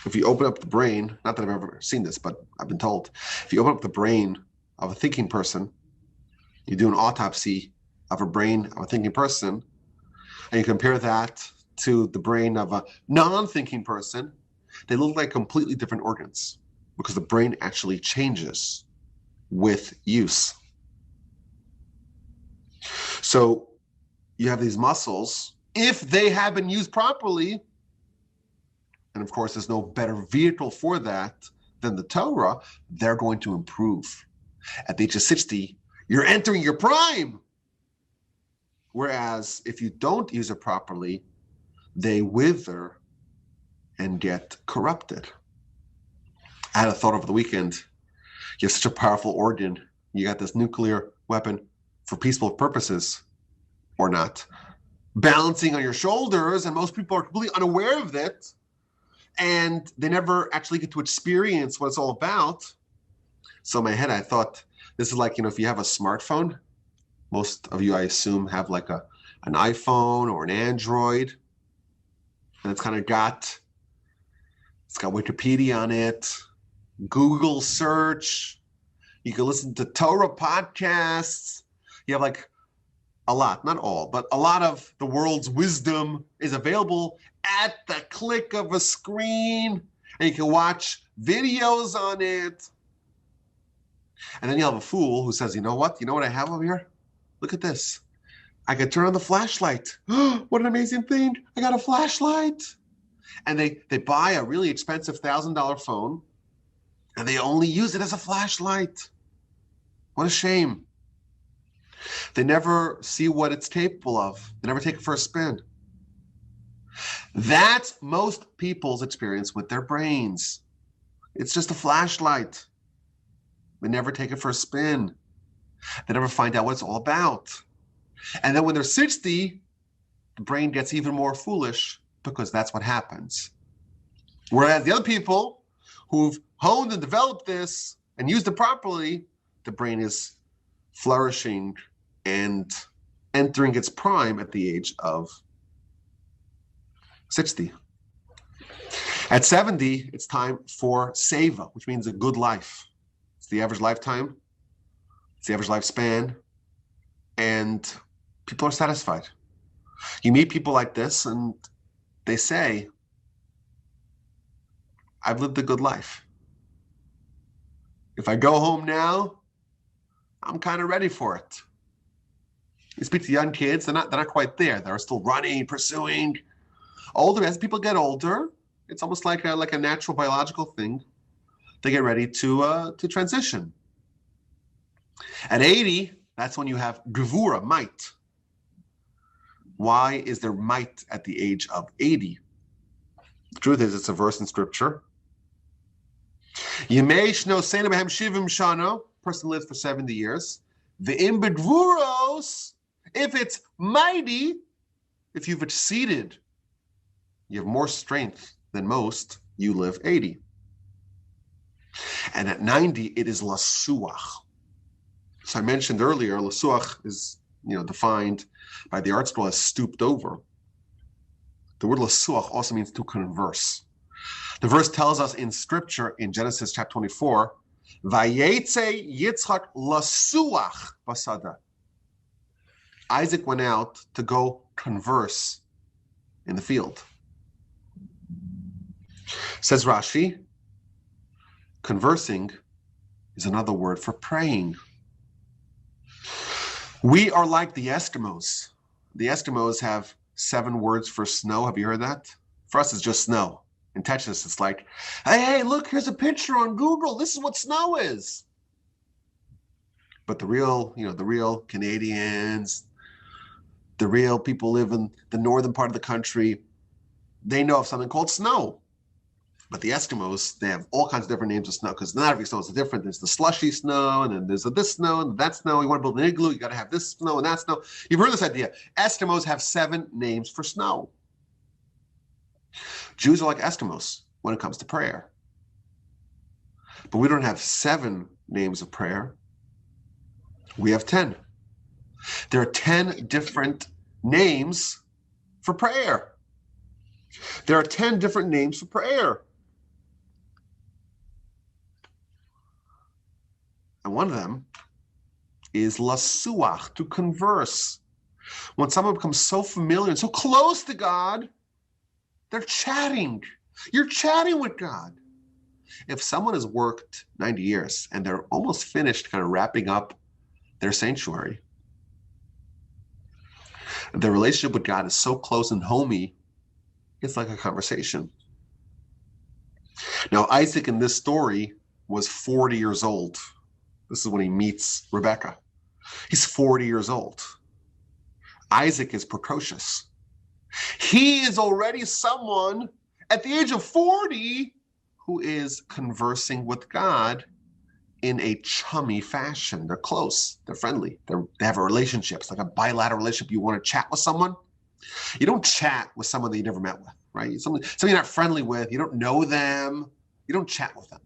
If you open up the brain, not that I've ever seen this, but I've been told, if you open up the brain of a thinking person, you do an autopsy of a brain of a thinking person, and you compare that to the brain of a non-thinking person, they look like completely different organs because the brain actually changes with use. So you have these muscles, if they have been used properly, and of course there's no better vehicle for that than the Torah, they're going to improve. At the age of 60, you're entering your prime. Whereas if you don't use it properly, they wither and get corrupted. I had a thought over the weekend. You have such a powerful organ. You got this nuclear weapon for peaceful purposes, or not, balancing on your shoulders, and most people are completely unaware of it, and they never actually get to experience what it's all about. So in my head, I thought, this is like, if you have a smartphone, most of you, I assume, have like an iPhone or an Android, and it's got Wikipedia on it, Google search, you can listen to Torah podcasts, you have like a lot, not all, but a lot of the world's wisdom is available at the click of a screen, and you can watch videos on it. And then you have a fool who says, you know what I have over here? Look at this. I can turn on the flashlight. What an amazing thing. I got a flashlight. And they buy a really expensive $1,000 phone, and they only use it as a flashlight. What a shame. They never see what it's capable of. They never take it for a spin. That's most people's experience with their brains. It's just a flashlight. They never take it for a spin. They never find out what it's all about. And then when they're 60, the brain gets even more foolish because that's what happens. Whereas the other people who've honed and developed this and used it properly, the brain is flourishing and entering its prime at the age of 60. At 70, it's time for seva, which means a good life. It's the average lifetime. It's the average lifespan. and people are satisfied. You meet people like this and they say, I've lived a good life. If I go home now, I'm kind of ready for it. You speak to young kids, they're not quite there. They're still running, pursuing. Older, as people get older, it's almost like a natural biological thing. They get ready to transition. At 80, that's when you have gevura, might. Why is there might at the age of 80? The truth is, it's a verse in scripture. Yemei shno seinu behem shivim shana, person lives for 70 years. Ve'im begvuros, if it's mighty, if you've exceeded, you have more strength than most, you live 80. And at 90, it is lasuach. So I mentioned earlier, lasuach is defined by the art school as stooped over. The word lasuach also means to converse. The verse tells us in scripture in Genesis chapter 24, Vayetze Yitzchak lasuach basada. Isaac went out to go converse in the field. Says Rashi, conversing is another word for praying. We are like the Eskimos. The Eskimos have 7 words for snow. Have you heard that? For us, it's just snow. In Texas, it's like, hey, look, here's a picture on Google. This is what snow is. But the real Canadians, the real people live in the northern part of the country, they know of something called snow. But the Eskimos, they have all kinds of different names of snow because not every snow is different. There's the slushy snow, and then there's this snow and that snow. You want to build an igloo, you got to have this snow and that snow. You've heard this idea. Eskimos have 7 names for snow. Jews are like Eskimos when it comes to prayer. But we don't have 7 names of prayer. We have 10. There are 10 different names for prayer. There are 10 different names for prayer. And one of them is lasuach, to converse. When someone becomes so familiar and so close to God, they're chatting. You're chatting with God. If someone has worked 90 years and they're almost finished kind of wrapping up their sanctuary, their relationship with God is so close and homey, it's like a conversation. Now, Isaac in this story was 40 years old. This is when he meets Rebecca. He's 40 years old. Isaac is precocious. He is already someone at the age of 40 who is conversing with God in a chummy fashion. They're close, they're friendly, they have a relationship. It's like a bilateral relationship. You want to chat with someone, you don't chat with someone that you never met with, right? Someone you're not friendly with, you don't know them, you don't chat with them.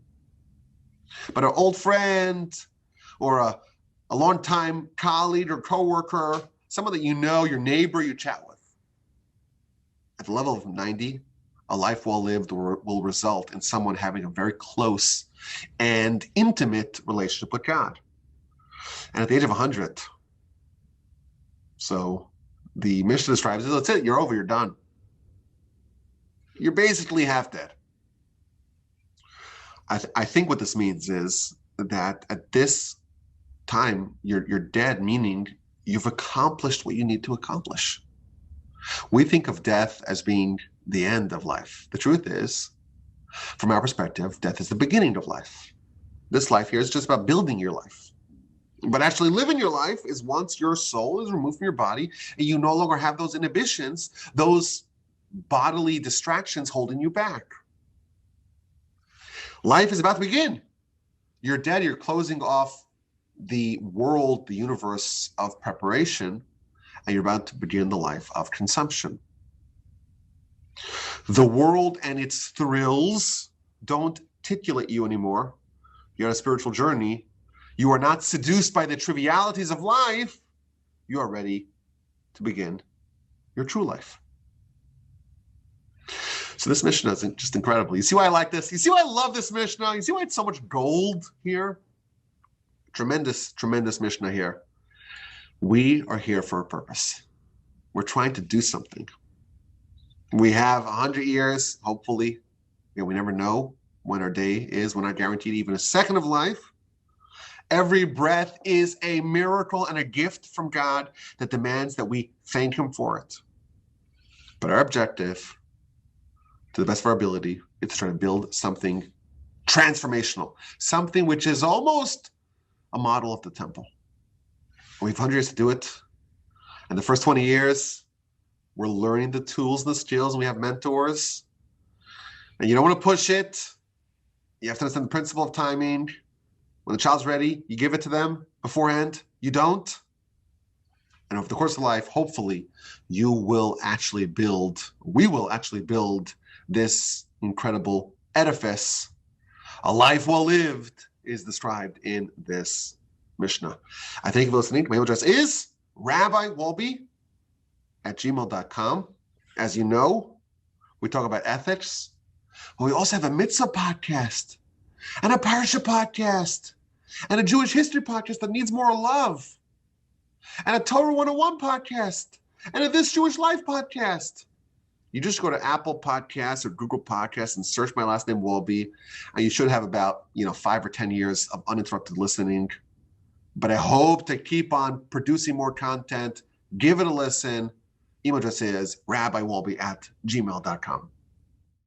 But an old friend or a longtime colleague or coworker, someone that you know, your neighbor, you chat with. At the level of 90, a life well lived will result in someone having a very close and intimate relationship with God. And at the age of 100, so the Mishnah describes it, that's it, you're over, you're done. You're basically half dead. I think what this means is that at this time, you're dead, meaning you've accomplished what you need to accomplish. We think of death as being the end of life. The truth is, from our perspective, death is the beginning of life. This life here is just about building your life. But actually living your life is once your soul is removed from your body and you no longer have those inhibitions, those bodily distractions holding you back. Life is about to begin. You're dead, you're closing off the world, the universe of preparation, and you're about to begin the life of consumption. The world and its thrills don't titillate you anymore. You're on a spiritual journey. You are not seduced by the trivialities of life. You are ready to begin your true life. So this Mishnah is just incredible. You see why I like this? You see why I love this Mishnah? You see why it's so much gold here? Tremendous, tremendous Mishnah here. We are here for a purpose. We're trying to do something. We have 100 years, hopefully. We never know when our day is. We're not guaranteed even a second of life. Every breath is a miracle and a gift from God that demands that we thank him for it. But our objective, to the best of our ability, is to try to build something transformational, something which is almost a model of the temple. We have 100 years to do it. And the first 20 years, we're learning the tools and the skills, and we have mentors. And you don't want to push it. You have to understand the principle of timing. When the child's ready, you give it to them beforehand. You don't. And over the course of life, hopefully, we will actually build this incredible edifice. A life well lived is described in this Mishnah. I thank you for listening. My email address is rabbiwolbe@gmail.com. As you know, we talk about ethics. But we also have a mitzvah podcast and a parsha podcast and a Jewish history podcast that needs more love and a Torah 101 podcast and a This Jewish Life podcast. You just go to Apple Podcasts or Google Podcasts and search my last name, Wolbe, and you should have about 5 or 10 years of uninterrupted listening. But I hope to keep on producing more content. Give it a listen. Email address is rabbiwolbe@gmail.com.